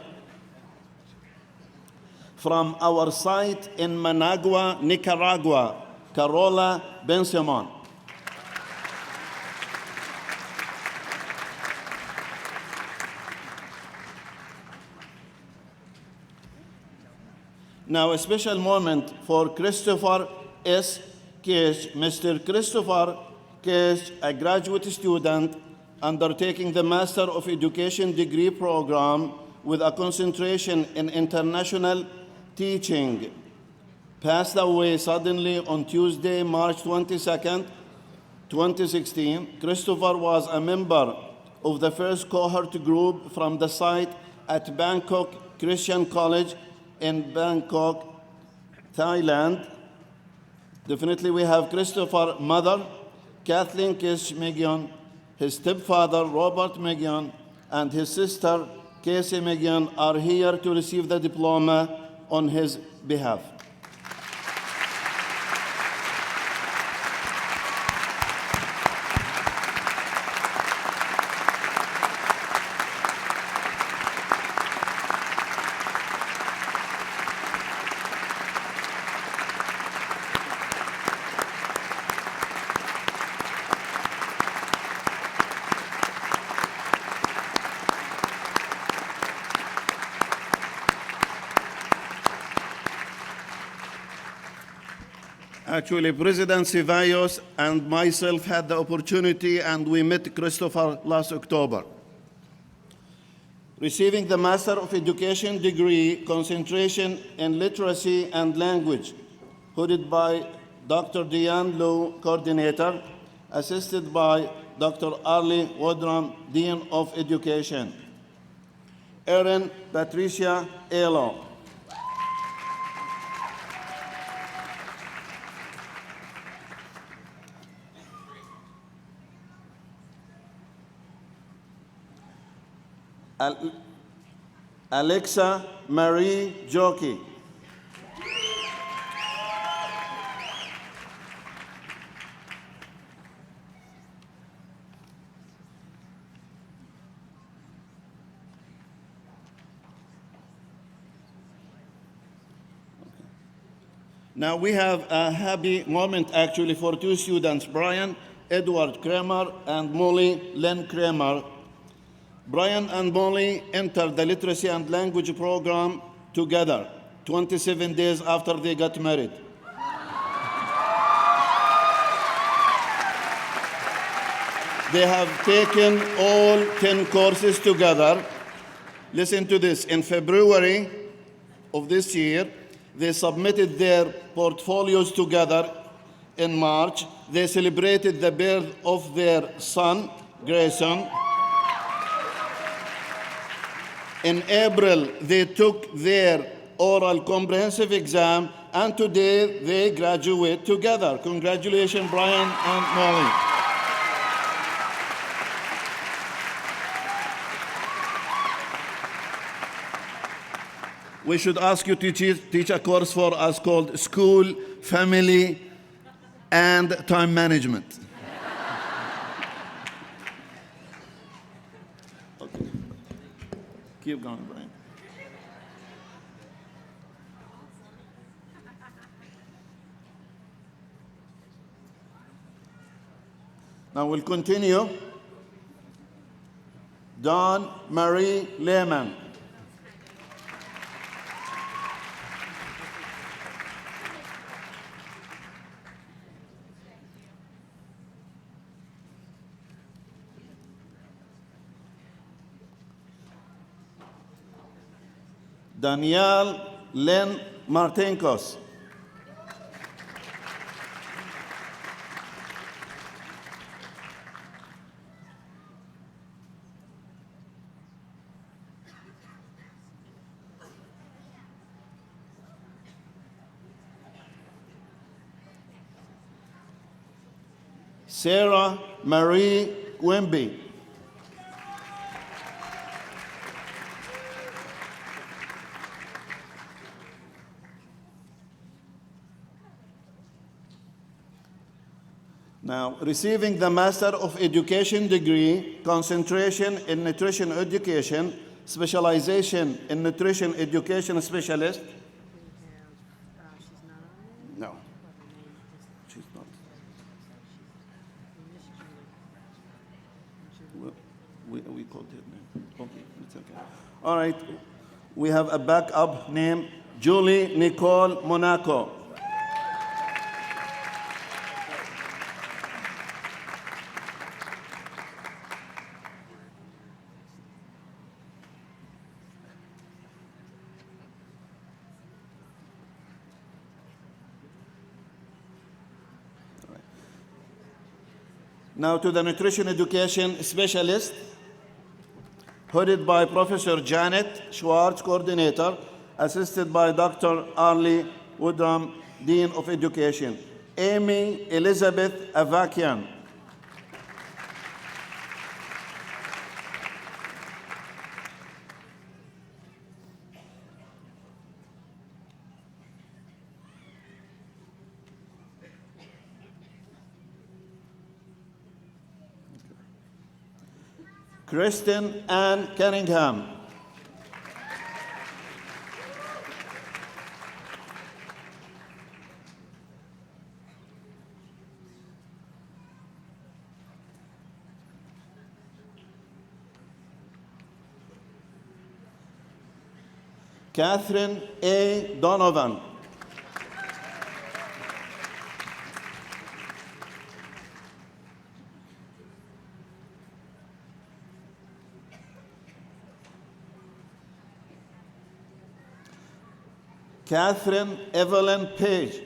From our site in Managua, Nicaragua, Carola Ben-Simon. Now, a special moment for Christopher S. Cage. Mr. Christopher Cage, a graduate student undertaking the Master of Education degree program with a concentration in international teaching, passed away suddenly on Tuesday, March 22nd, 2016. Christopher was a member of the first cohort group from the site at Bangkok Christian College in Bangkok, Thailand. Definitely we have Christopher's mother, Kathleen Kish Megion, his stepfather, Robert Megion, and his sister, Casey Megion, are here to receive the diploma on his behalf. Actually, President Ceballos and myself had the opportunity, and we met Christopher last October. Receiving the Master of Education degree, concentration in literacy and language, hooded by Dr. Diane Low, coordinator, assisted by Dr. Arlie Wodram, Dean of Education. Erin Patricia Elo. Alexa Marie Jockey. Now we have a happy moment actually for two students, Brian Edward Kramer and Molly Lynn Kramer. Brian and Molly entered the literacy and language program together 27 days after they got married. They have taken all 10 courses together. Listen to this. In February of this year, they submitted their portfolios together. In March, they celebrated the birth of their son, Grayson. In April, they took their oral comprehensive exam, and today they graduate together. Congratulations, Brian and Molly. We should ask you to teach a course for us called School, Family, and Time Management. Keep going, Brian. Now we'll continue. Dawn Marie Lehman. Danielle Lynn Martinkos. Sarah Marie Quimby. Now, receiving the Master of Education degree, concentration in nutrition education, specialization in nutrition education specialist. No, she's not. We called her name. Okay, it's okay. All right, we have a backup name, Julie Nicole Monaco. Now to the nutrition education specialist, headed by Professor Janet Schwartz, coordinator, assisted by Dr. Arlie Woodrum, Dean of Education. Amy Elizabeth Avakian. Kristen Ann Cunningham. Catherine A. Donovan. Catherine Evelyn Page.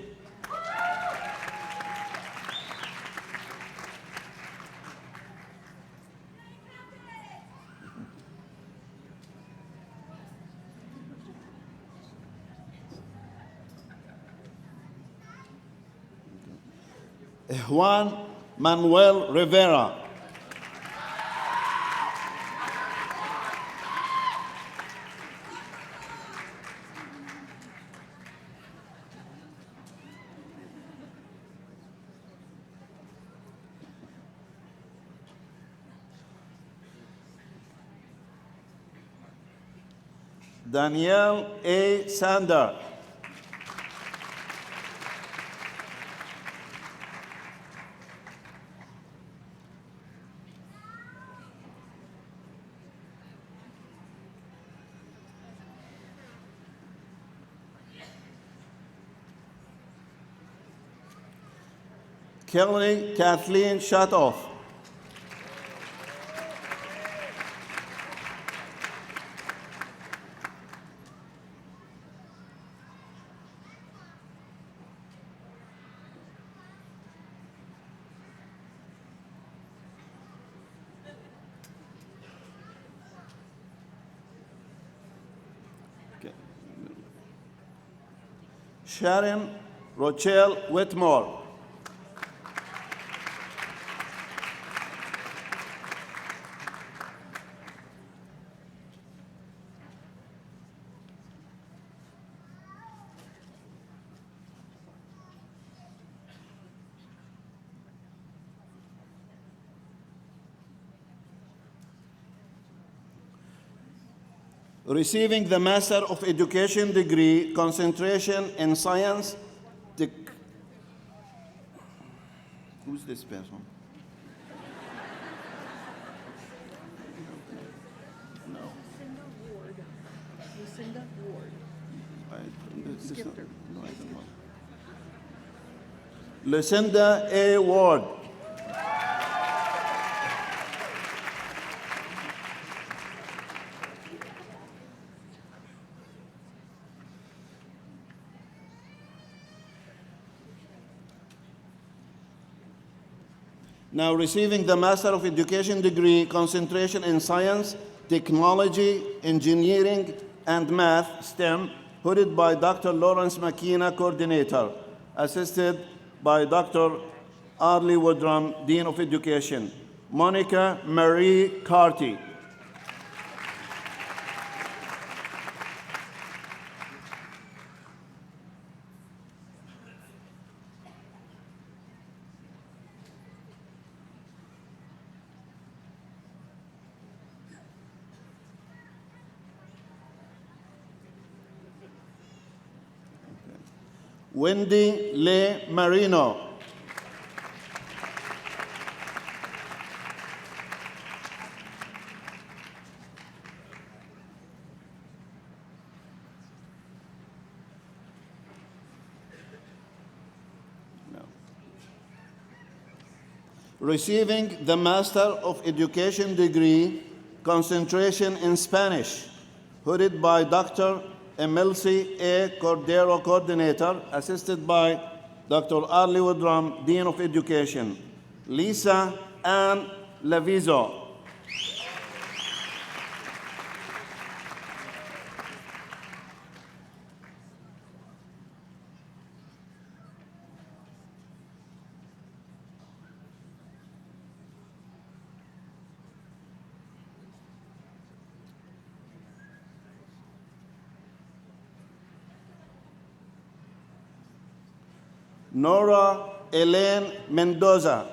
Juan Manuel Rivera. Danielle A. Sander. Kelly Kathleen Shutoff. Sharon Rochelle Whitmore. Receiving the Master of Education degree, concentration in science. Who's this person? No. Lucinda Ward. Skipped her. No, I don't know. Lucinda A. Ward. Now receiving the Master of Education degree, concentration in science, technology, engineering, and math, STEM, headed by Dr. Lawrence McKenna, coordinator, assisted by Dr. Arlie Woodrum, Dean of Education. Monica Marie Carty. Wendy Le Marino. Receiving the Master of Education degree, concentration in Spanish, hooded by Dr. Emilce A. Cordero, Coordinator, assisted by Dr. Arlie Woodrum, Dean of Education. Lisa Ann Lavizo. Nora Elaine Mendoza.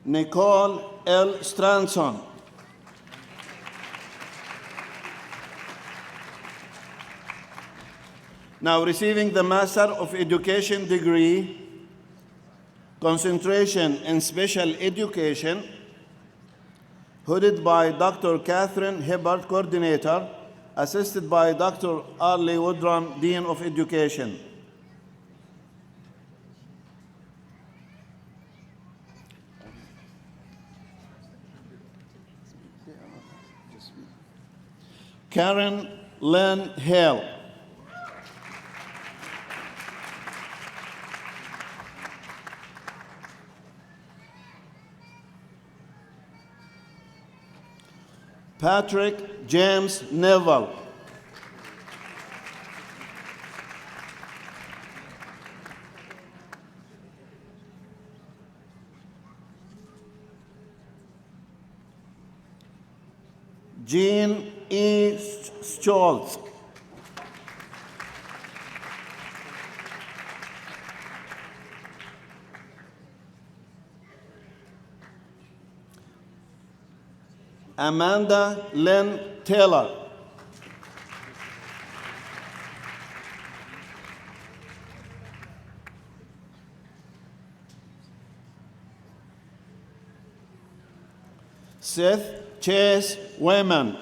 Nicole L. Stranson. Now receiving the Master of Education degree, concentration in special education, hooded by Dr. Catherine Hibbert, Coordinator, assisted by Dr. Arlie Woodrum, Dean of Education. Karen Lynn Hale. Patrick James Neville. Jean E. Stoltz. Amanda Lynn Taylor. Seth Chase Wayman.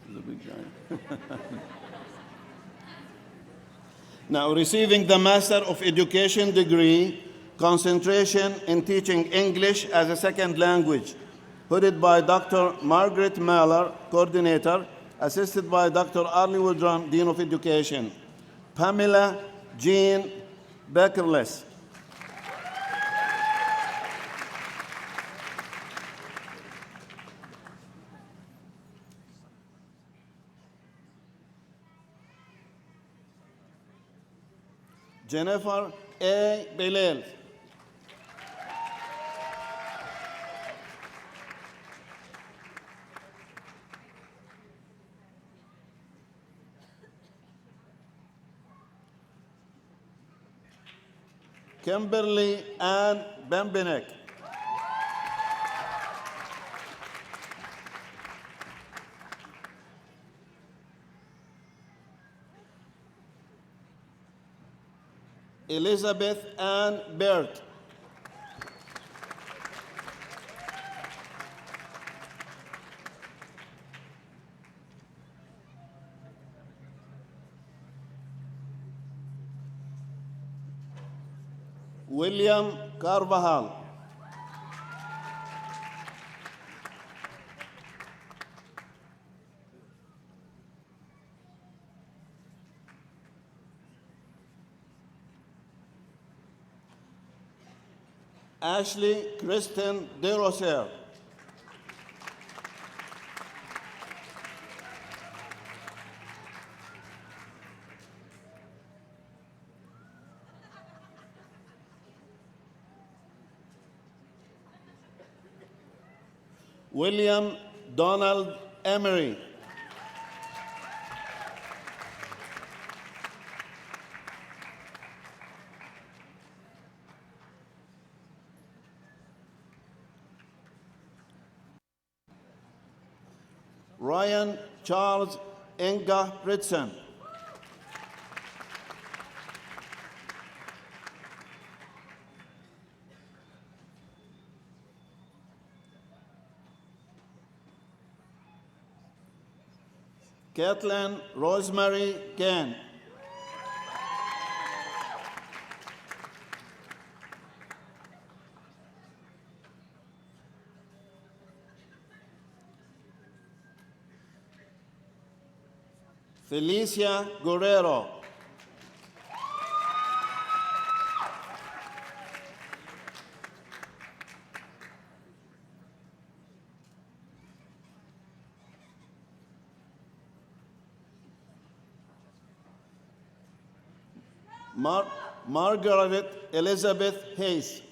The big guy. Now, receiving the Master of Education degree, concentration in teaching English as a second language, hooded by Dr. Margaret Mahler, Coordinator, assisted by Dr. Arlie Woodrum, Dean of Education. Pamela Jean Beckerless. Jennifer A. Belel. Kimberly Ann Bembenek. Elizabeth Ann Bert. William Carvajal. Ashley Kristen DeRoser. William Donald Emery. Ryan Charles Enga Ritson. Kathleen Rosemary Gann. Felicia Guerrero. Margaret Elizabeth Hayes.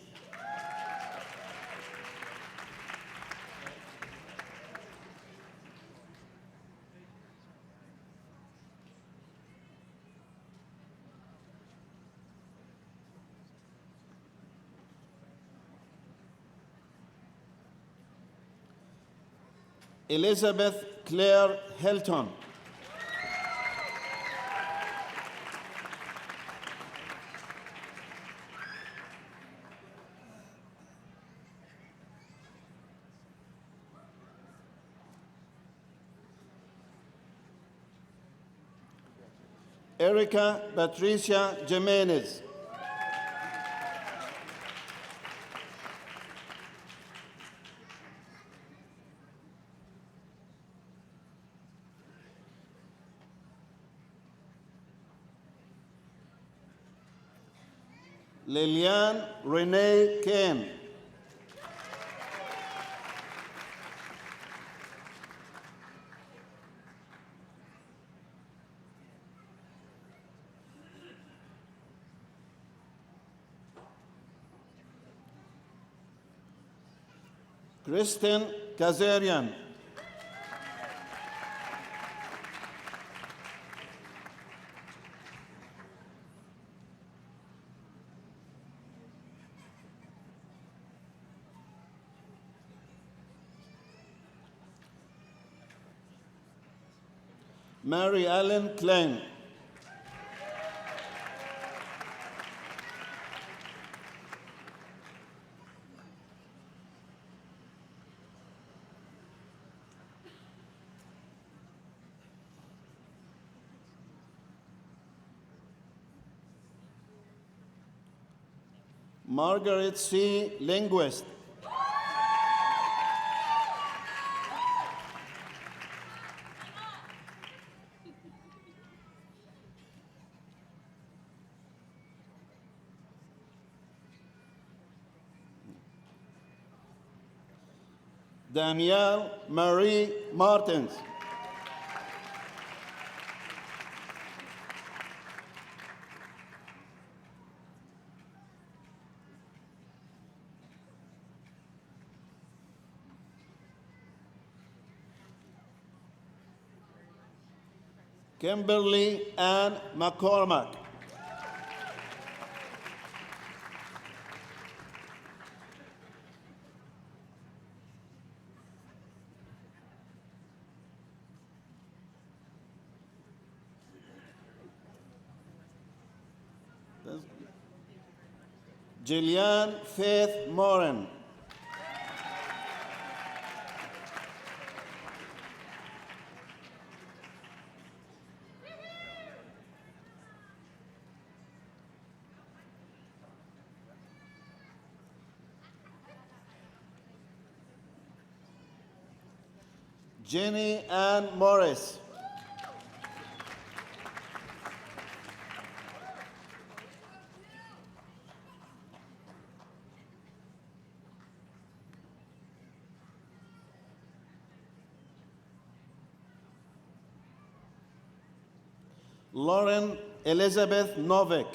Elizabeth Claire Helton. Erica Patricia Jimenez. Liliane Renee Ken. Kristen Kazarian. Mary Ellen Klein. Margaret C. Linguist. Danielle Marie Martins. Kimberly Ann McCormack. Jillian Faith Moran. Jenny Ann Morris. Lauren Elizabeth Novick.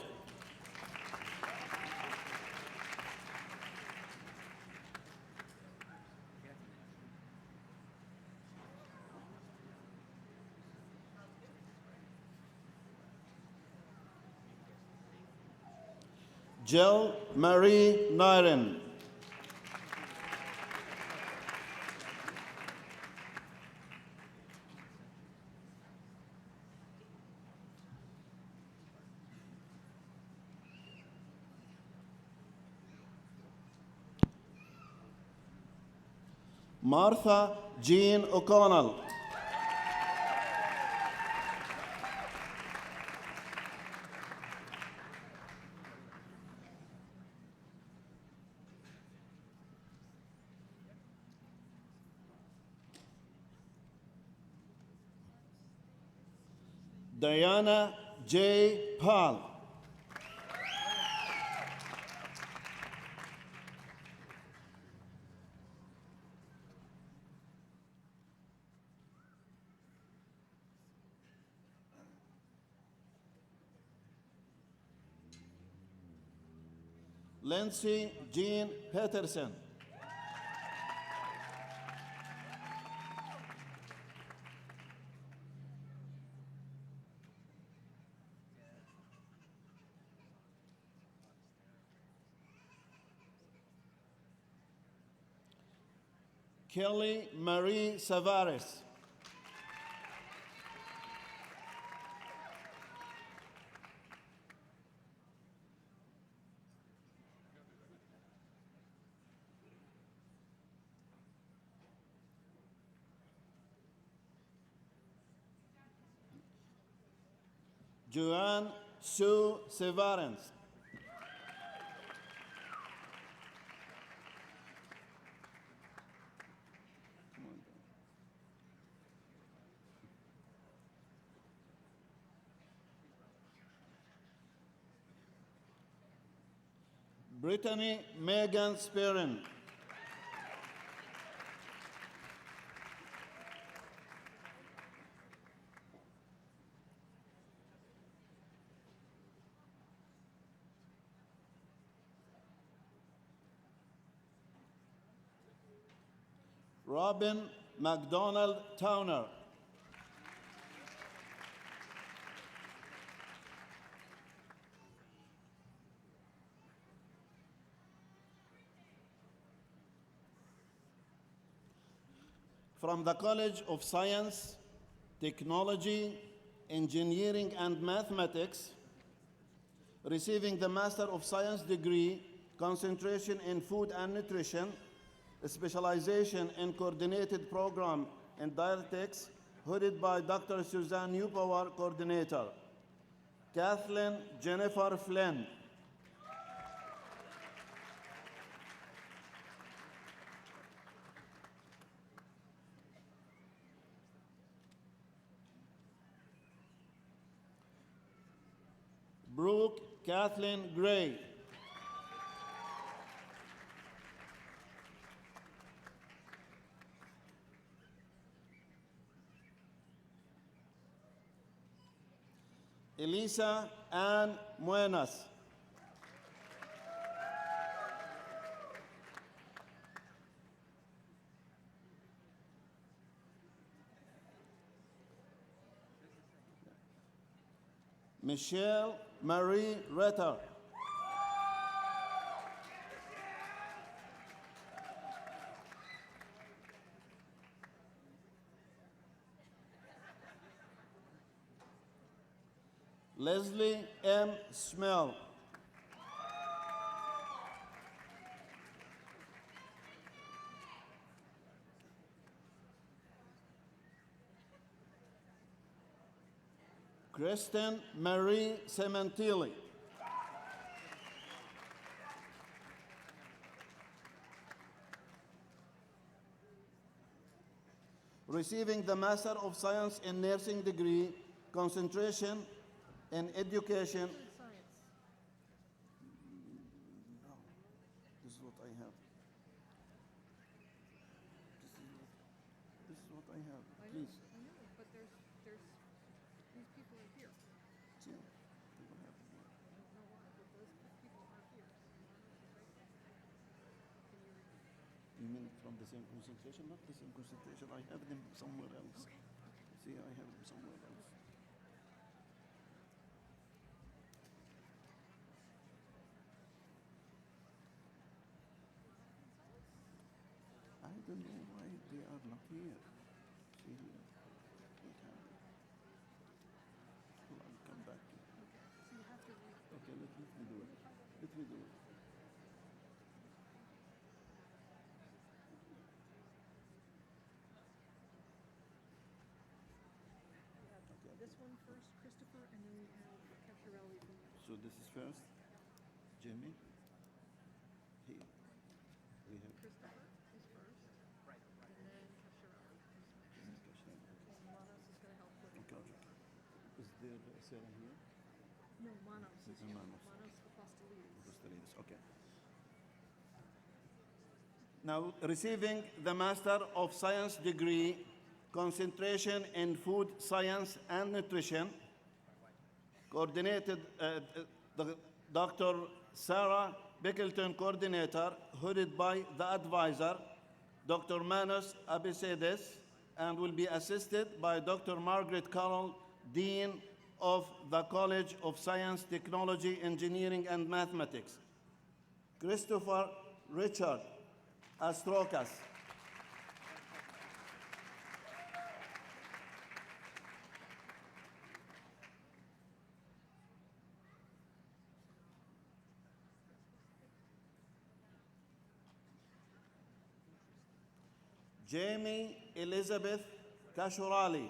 Jill Marie Nyren. Martha Jean O'Connell. Diana J. Paul. Lindsay Jean Peterson. Kelly Marie Savares. Joanne Sue Severance. Brittany Megan Spearin. Robin McDonald Towner. From the College of Science, Technology, Engineering, and Mathematics, receiving the Master of Science degree, concentration in food and nutrition, specialization in coordinated program and dietetics, headed by Dr. Suzanne Newpower, coordinator. Kathleen Jennifer Flynn. Brooke Kathleen Gray. Elisa Ann Muenas. Michelle Marie Retter. Leslie M. Smell. Kristen Marie Cementilli. Receiving the Master of Science in Nursing degree, concentration in education. No, this is what I have. This is what I have. Please. I know, but there's these people are here. Yeah. I don't know why, but those people are here. You mean from the same concentration? Not the same concentration. I have them somewhere else. Okay. See, I have them somewhere else. don't know why they are not here. See here. I'll come back to you. So you have to read. Okay, let me do it. Let me do it. This one first, Christopher, and then we have Cacciarelli from there. So this is first. Jimmy. Here. We have Christopher is first. Right. And then Cacciarelli is next. And Manos is going to help with it. okay. Is there Sarah here? No, Manos is here. Manos. Manos Apostolides. Apostolides, okay. Now, receiving the Master of Science degree, concentration in food science and nutrition, coordinated Dr. Sarah Beckleton, coordinator, headed by the advisor, Dr. Manos Abisides, and will be assisted by Dr. Margaret Carroll, Dean of the College of Science, Technology, Engineering, and Mathematics. Christopher Richard Astrokas. Jamie Elizabeth Kashurali.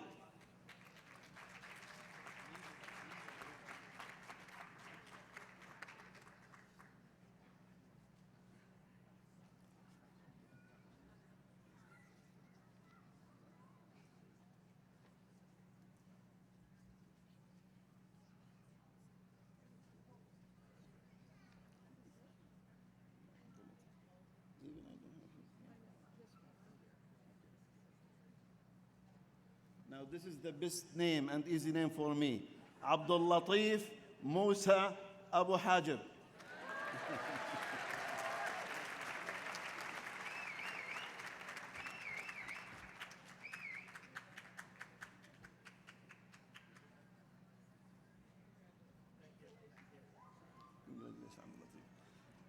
Now this is the best name and easy name for me. Abdul Latif Musa Abu Hajib.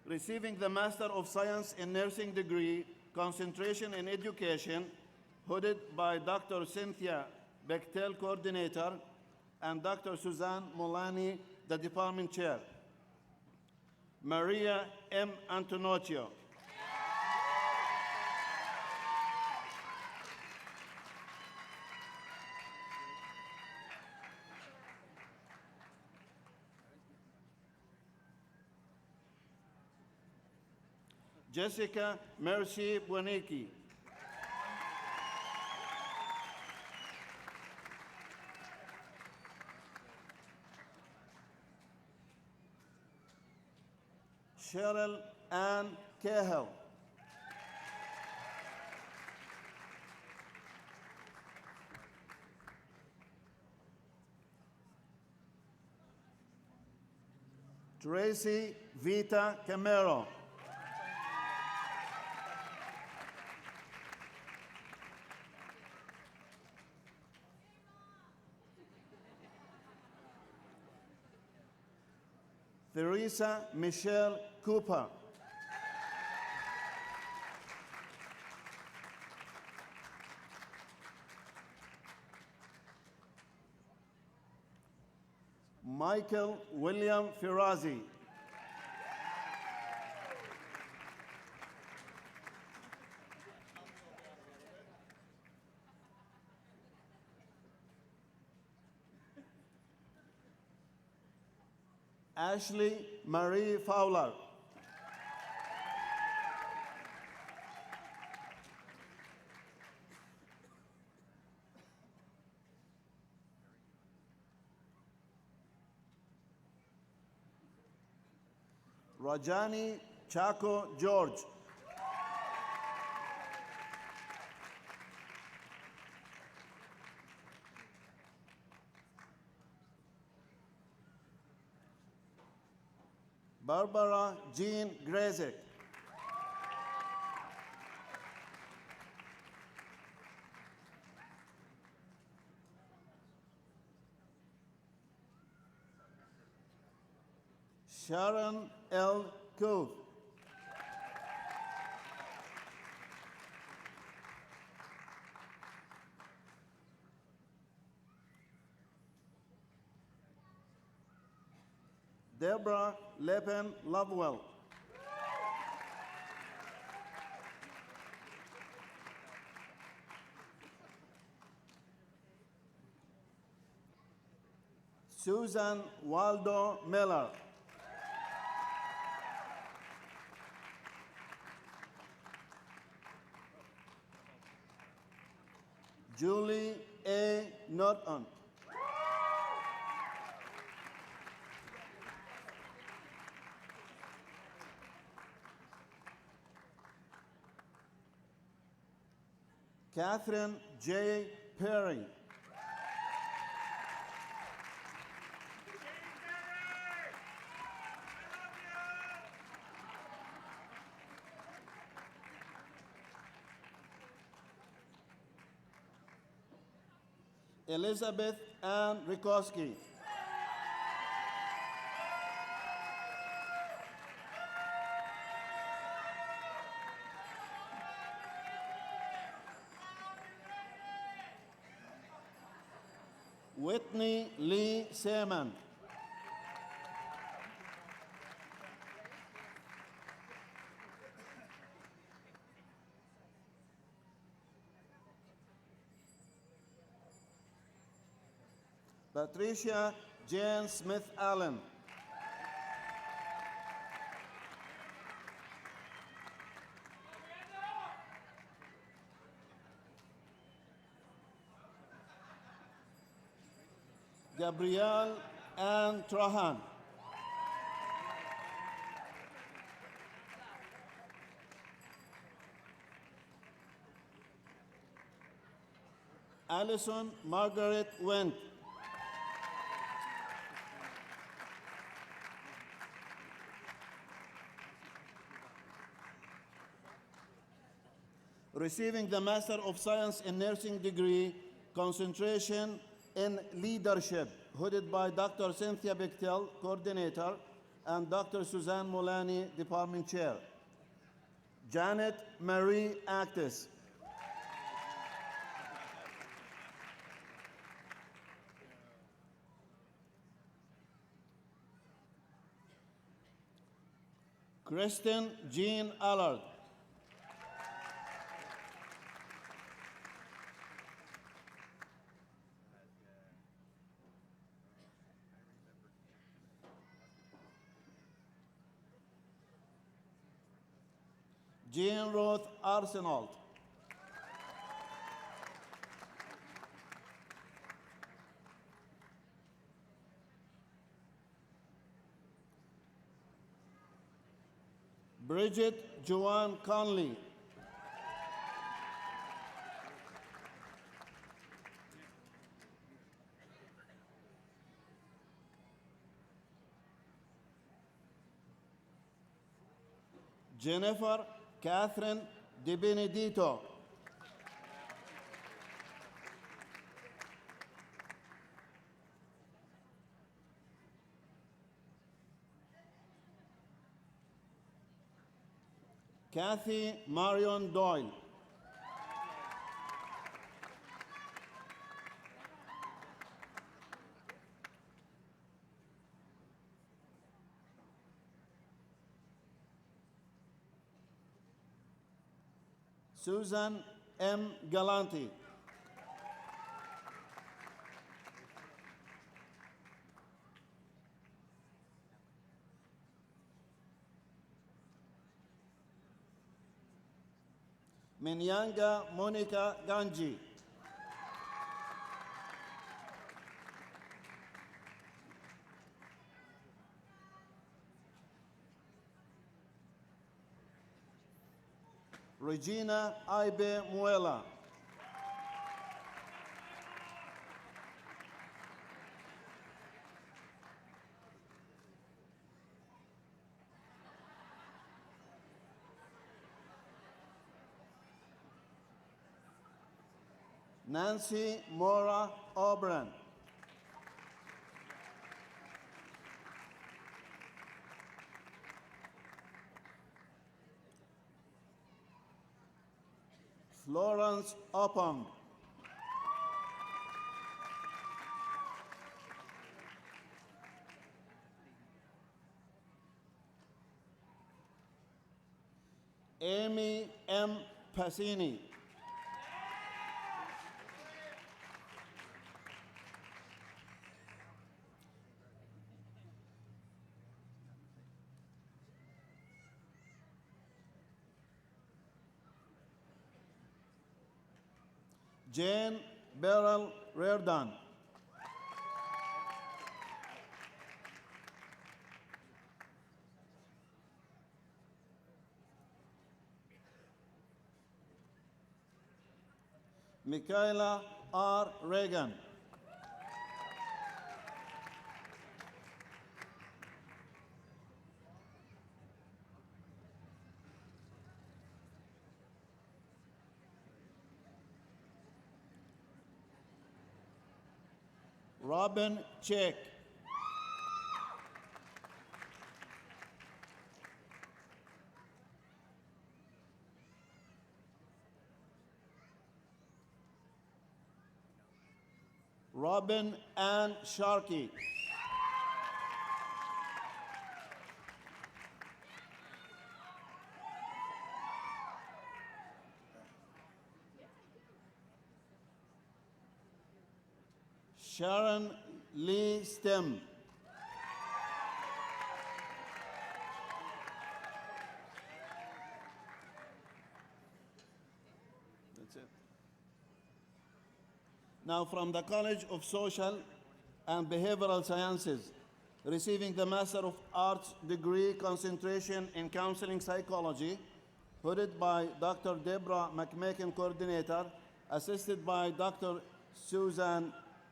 Receiving the Master of Science in Nursing degree, concentration in education, headed by Dr. Cynthia Bechtel, coordinator, and Dr. Suzanne Molani, the department chair. Maria M. Antonocchio. Jessica Mercy Bueniki. Cheryl Ann Cahill. Tracy Vita Camero. Theresa Michelle Cooper. Michael William Firazi. Ashley Marie Fowler. Rajani Chaco George. Barbara Jean Grezek. Sharon L. Cove. Deborah Lepen Lovewell, Susan Waldo Miller, Julie A. Norton, Catherine J. Perry, Elizabeth Ann Rikoski, Whitney Lee Seaman, Patricia Jane Smith Allen, Gabrielle Ann Trahan, Allison Margaret Wendt, receiving the Master of Science in Nursing degree, concentration in leadership, hooded by Dr. Cynthia Bechtel, coordinator, and Dr. Suzanne Molani, department chair. Janet Marie Actis, Kristen Jean Allard, Jean Roth Arsenault, Bridget Joanne Conley, Jennifer Catherine De Benedito, Kathy Marion Doyle, Susan M. Galanti, Minyanga Monica Ganji, Regina Ibe Muela, Nancy Mora Obran, Florence Opong, Amy M. Passini. Jane Beryl Reardon. Michaela R. Reagan. Robin Chick. Robin Ann Sharkey. Sharon Lee Stem. That's it. Now, from the College of Social and Behavioral Sciences, receiving the Master of Arts degree, concentration in Counseling Psychology, headed by Dr. Deborah McMakin, coordinator, assisted by Dr. Susan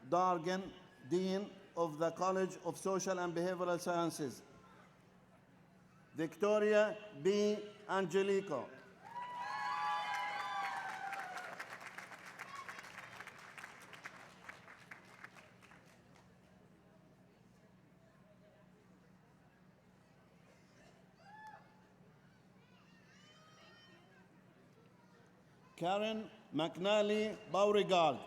Dargan, Dean of the College of Social and Behavioral Sciences. Victoria B. Angelico. Karen McNally Beauregard.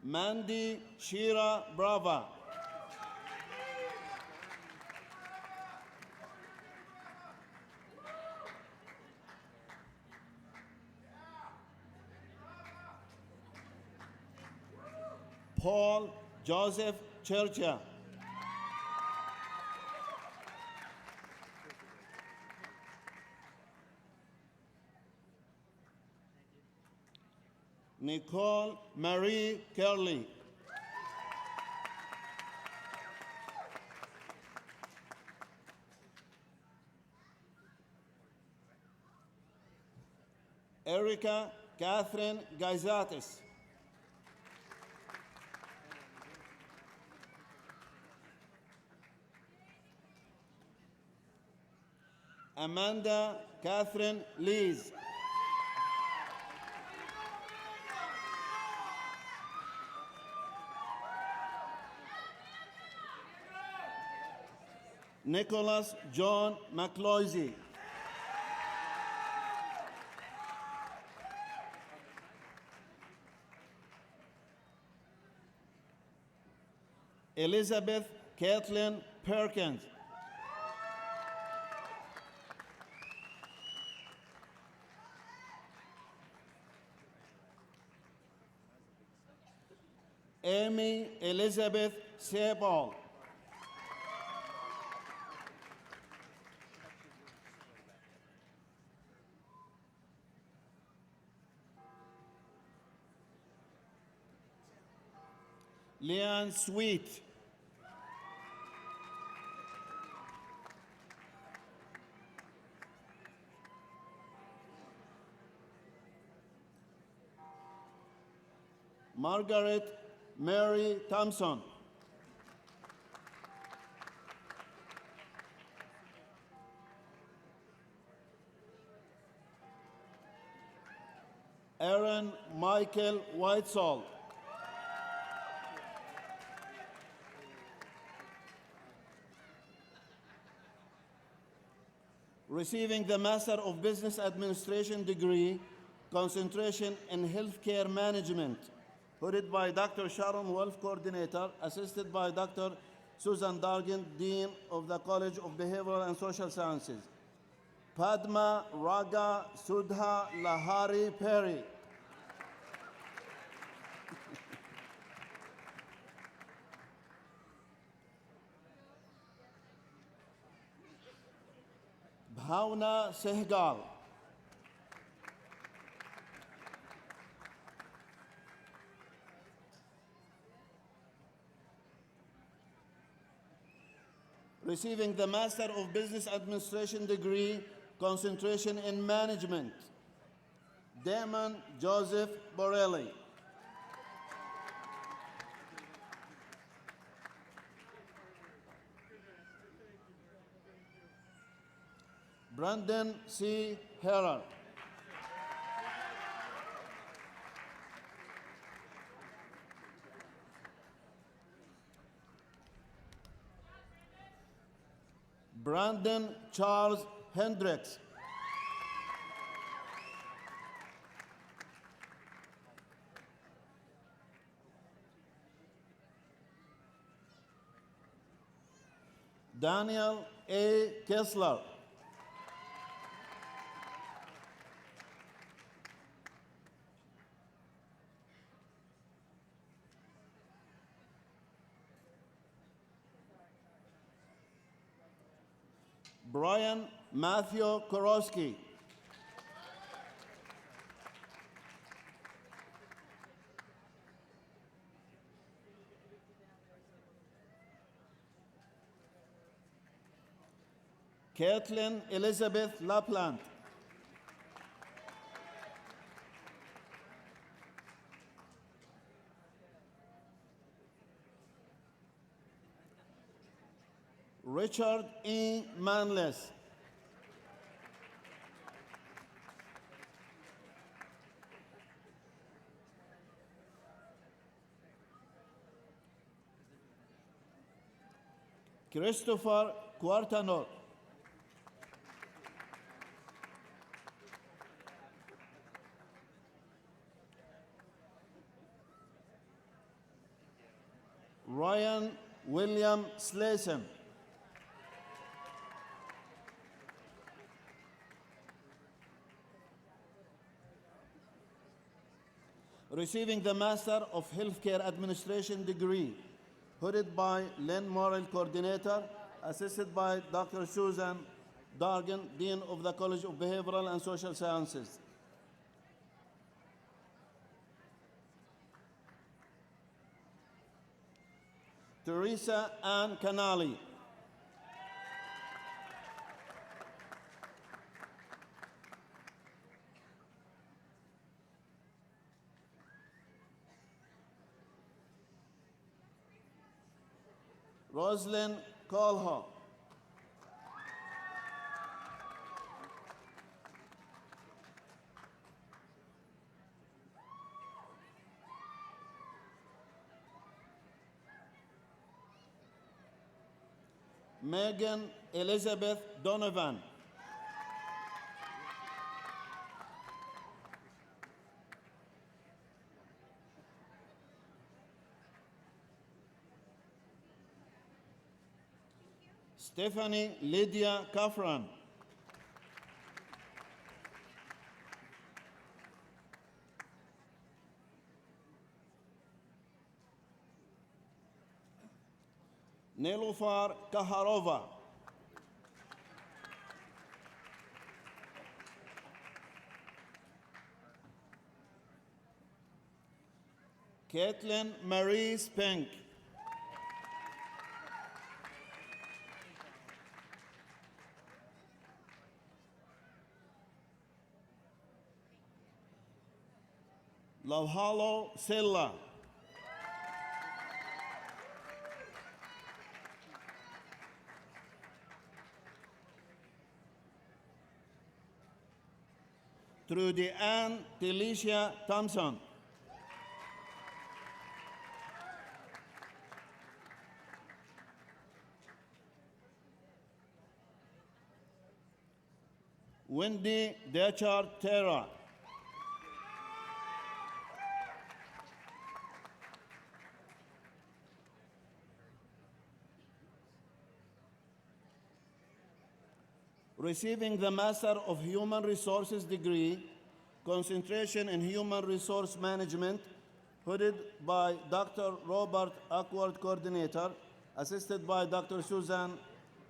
Mandy Shira Brava. Paul Joseph Churchill. Nicole Marie Curley. Erica Catherine Gaizatis. Amanda Catherine Lees. Nicholas John McLoisy. Elizabeth Kathleen Perkins. Amy Elizabeth Sebald. Leanne Sweet. Margaret Mary Thompson. Aaron Michael Whitesall. Receiving the Master of Business Administration degree, Concentration in Healthcare Management, headed by Dr. Sharon Wolf, Coordinator, assisted by Dr. Susan Dargan, Dean of the College of Behavioral and Social Sciences. Padma Raga Sudha Lahari Perry. Bhavna Sehgal. Receiving the Master of Business Administration degree, concentration in management, Damon Joseph Borelli. Brandon C. Heller. Brandon Charles Hendricks. Daniel A. Kessler. Brian Matthew Korosky. Caitlin Elizabeth Laplant. Richard E. Manless. Christopher Quartanor. Ryan William Slayson. Receiving the Master of Healthcare Administration degree, headed by Lynn Morrill, Coordinator, assisted by Dr. Susan Dargan, Dean of the College of Behavioral and Social Sciences. Teresa Ann Canali. Roslyn Colho. Megan Elizabeth Donovan. Stephanie Lydia Kafran. Nelufar Kaharova. Caitlin Marie Spink. Lavhalo Silla. Trudy Ann Telicia Thompson. Wendy Dechard Terra. receiving the Master of Human Resources degree, concentration in Human Resource Management, headed by Dr. Robert Awkward, Coordinator, assisted by Dr. Susan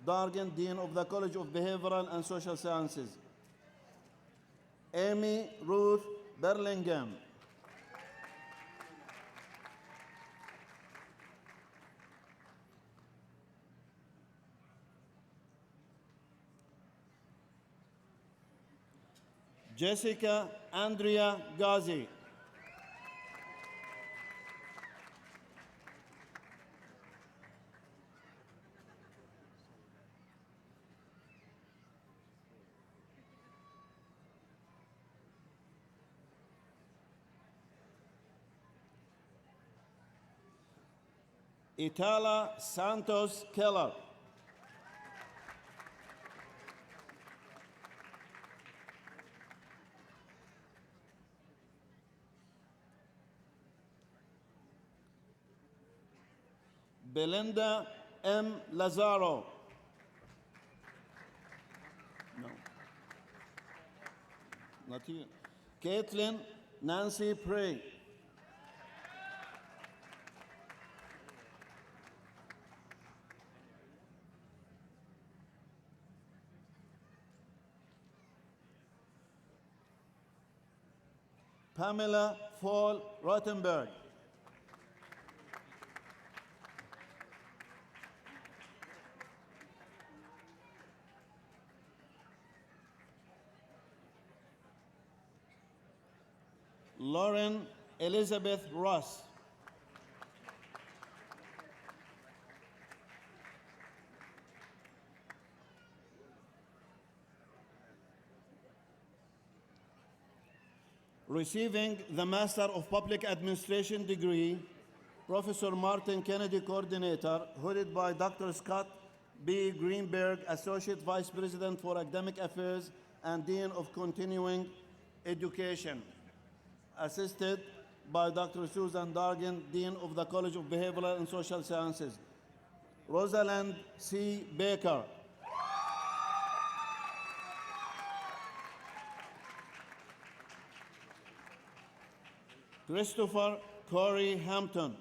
Dargan, Dean of the College of Behavioral and Social Sciences. Amy Ruth Burlingame. Jessica Andrea Ghazi. Itala Santos Keller. Belinda M. Lazaro. No. Not here. Caitlin Nancy Prey. Pamela Fall Rottenberg. Lauren Elizabeth Ross. Receiving the Master of Public Administration degree, Professor Martin Kennedy, Coordinator, headed by Dr. Scott B. Greenberg, Associate Vice President for Academic Affairs and Dean of Continuing Education, assisted by Dr. Susan Dargan, Dean of the College of Behavioral and Social Sciences. Rosalind C. Baker. Christopher Corey Hampton.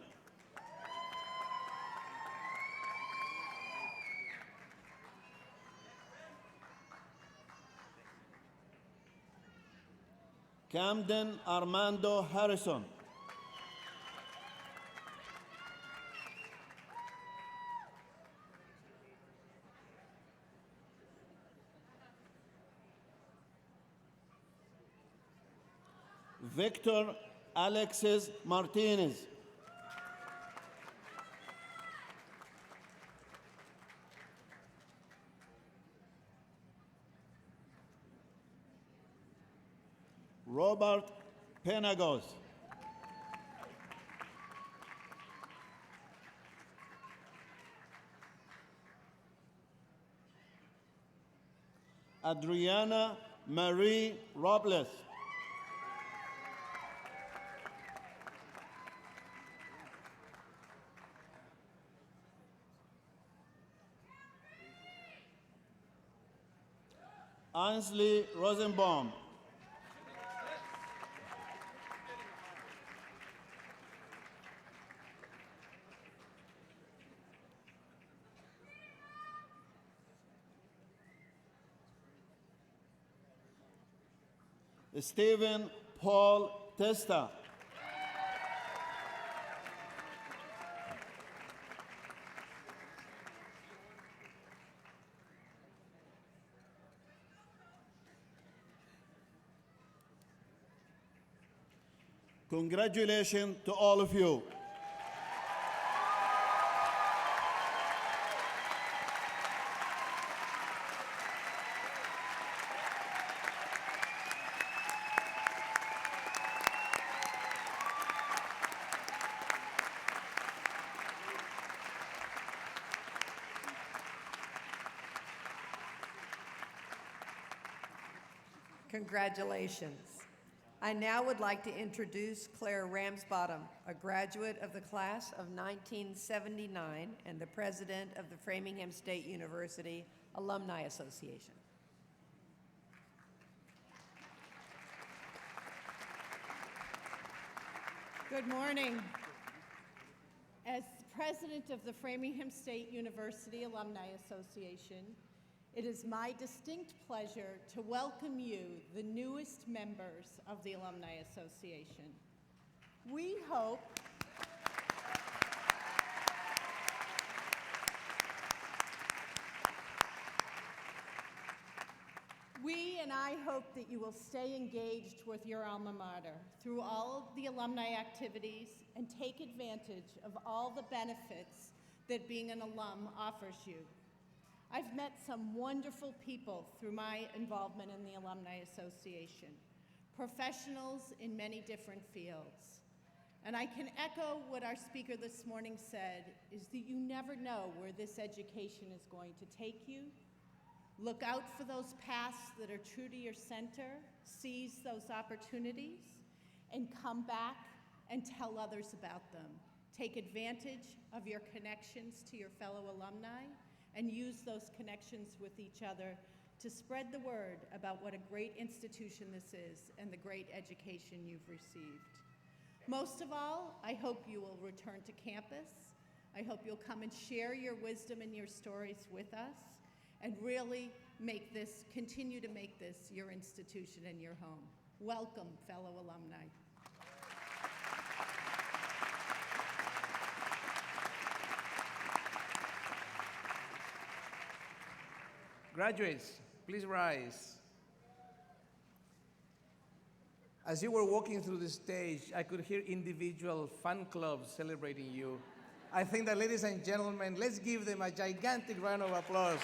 Camden Armando Harrison. Victor Alexis Martinez. Robert Penagos. Adriana Marie Robles. Ainsley Rosenbaum. Stephen Paul Testa. Congratulations to all of you. Congratulations. I now would like to introduce Claire Ramsbottom, a graduate of the class of 1979 and the president of the Framingham State University Alumni Association. Good morning. As president of the Framingham State University Alumni Association, it is my distinct pleasure to welcome you, the newest members of the Alumni Association. We hope I hope that you will stay engaged with your alma mater through all of the alumni activities and take advantage of all the benefits that being an alum offers you. I've met some wonderful people through my involvement in the Alumni Association, professionals in many different fields. And I can echo what our speaker this morning said, is that you never know where this education is going to take you. Look out for those paths that are true to your center, seize those opportunities, and come back and tell others about them. Take advantage of your connections to your fellow alumni and use those connections with each other to spread the word about what a great institution this is and the great education you've received. Most of all, I hope you will return to campus. I hope you'll come and share your wisdom and your stories with us, and really continue to make this your institution and your home. Welcome, fellow alumni. Graduates, please rise. As you were walking through the stage, I could hear individual fan clubs celebrating you. I think that, ladies and gentlemen, let's give them a gigantic round of applause.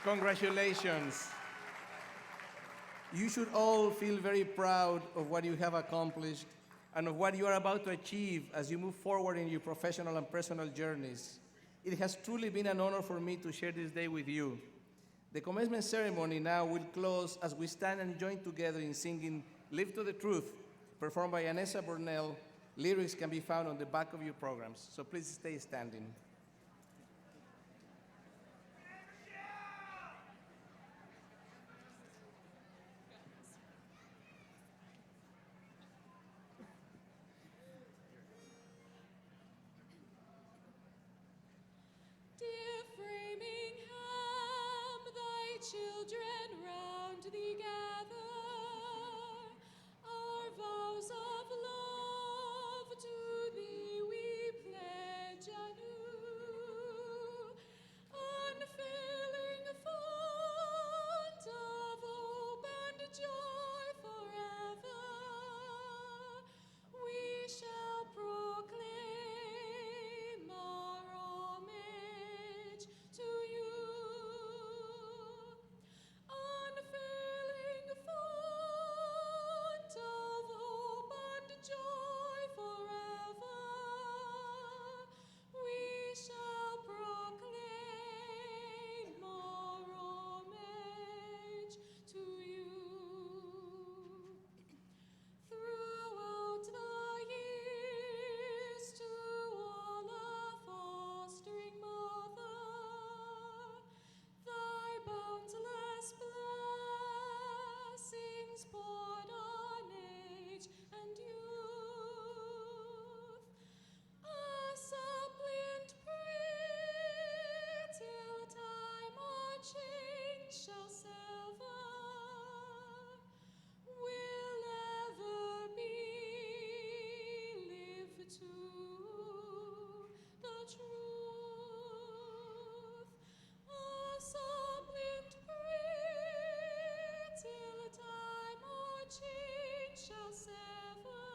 Congratulations. You should all feel very proud of what you have accomplished and of what you are about to achieve as you move forward in your professional and personal journeys. It has truly been an honor for me to share this day with you. The commencement ceremony now will close as we stand and join together in singing Live to the Truth, performed by Anessa Burnell. Lyrics can be found on the back of your programs, so please stay standing. Dear Framingham, thy children round thee gather, our vows of love to thee we pledge anew. Unfailing font of hope and joy forever, we shall proclaim our homage to you. Unfailing font of hope and joy forever, we shall proclaim our homage to you. Throughout the years, to all a fostering mother, thy boundless blessings poured on age and youth. A suppliant pray till time or change shall sever, will ever be live to the truth. A suppliant pray till time or change shall sever,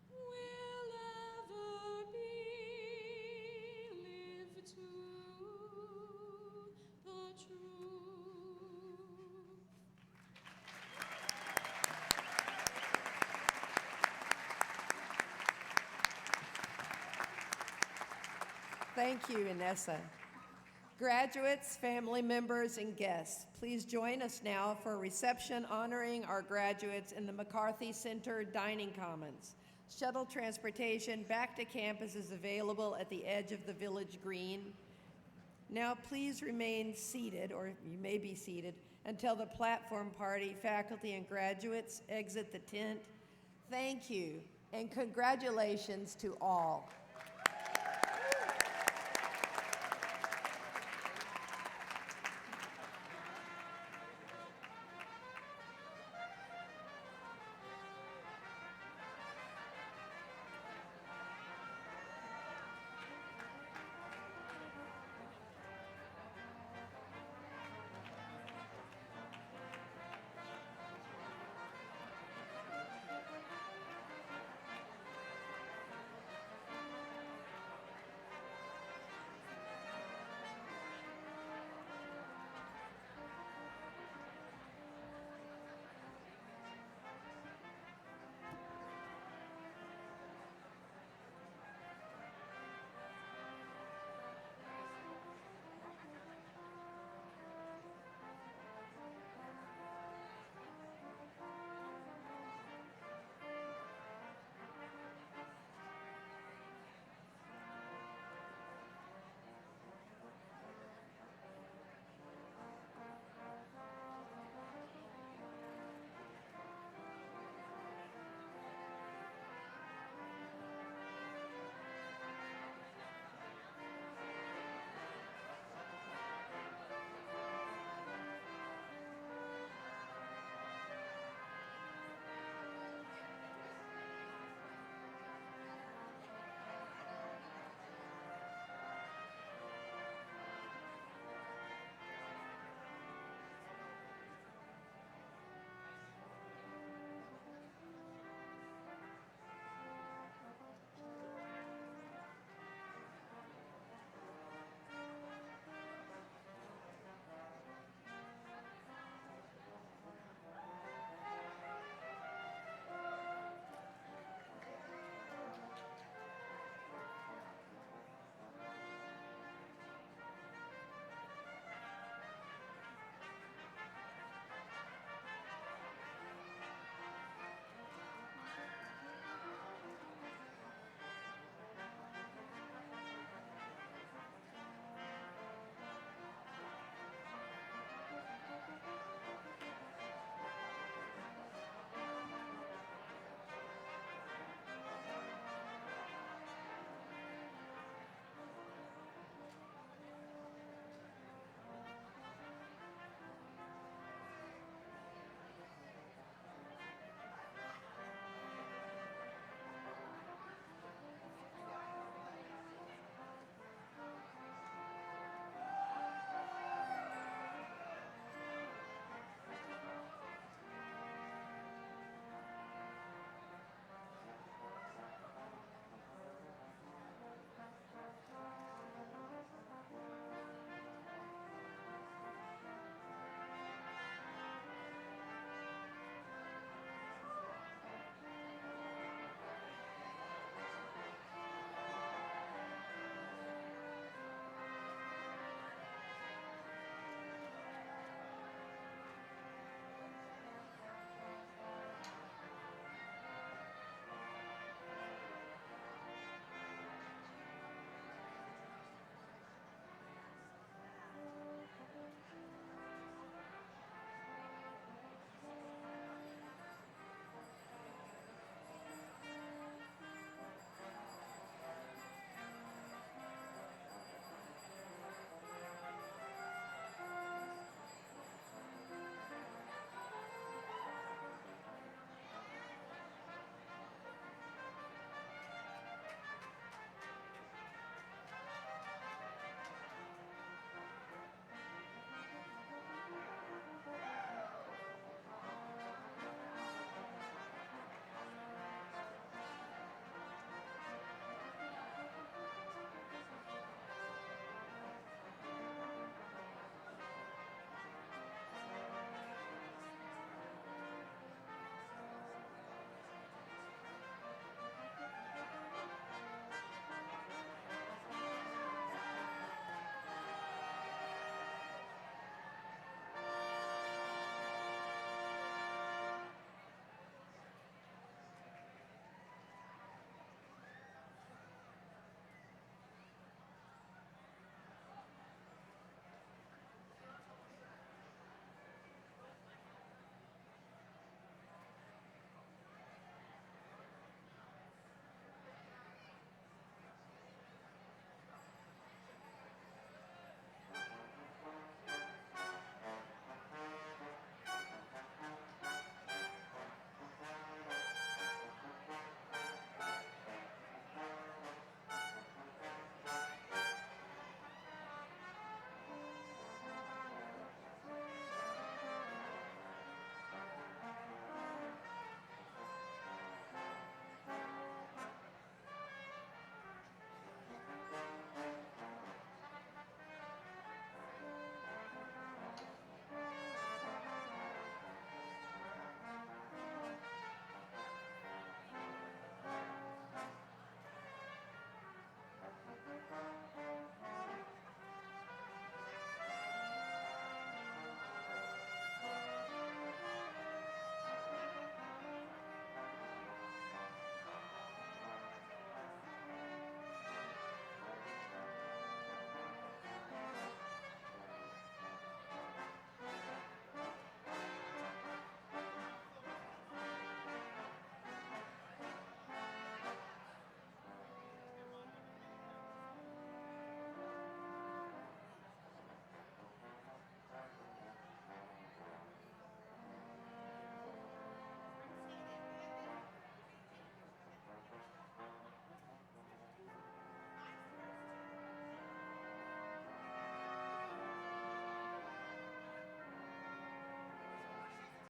will ever be live to the truth. Thank you, Anessa. Graduates, family members, and guests, please join us now for a reception honoring our graduates in the McCarthy Center Dining Commons. Shuttle transportation back to campus is available at the edge of the Village Green. Now please remain seated, or you may be seated, until the platform party, faculty, and graduates exit the tent. Thank you, and congratulations to all.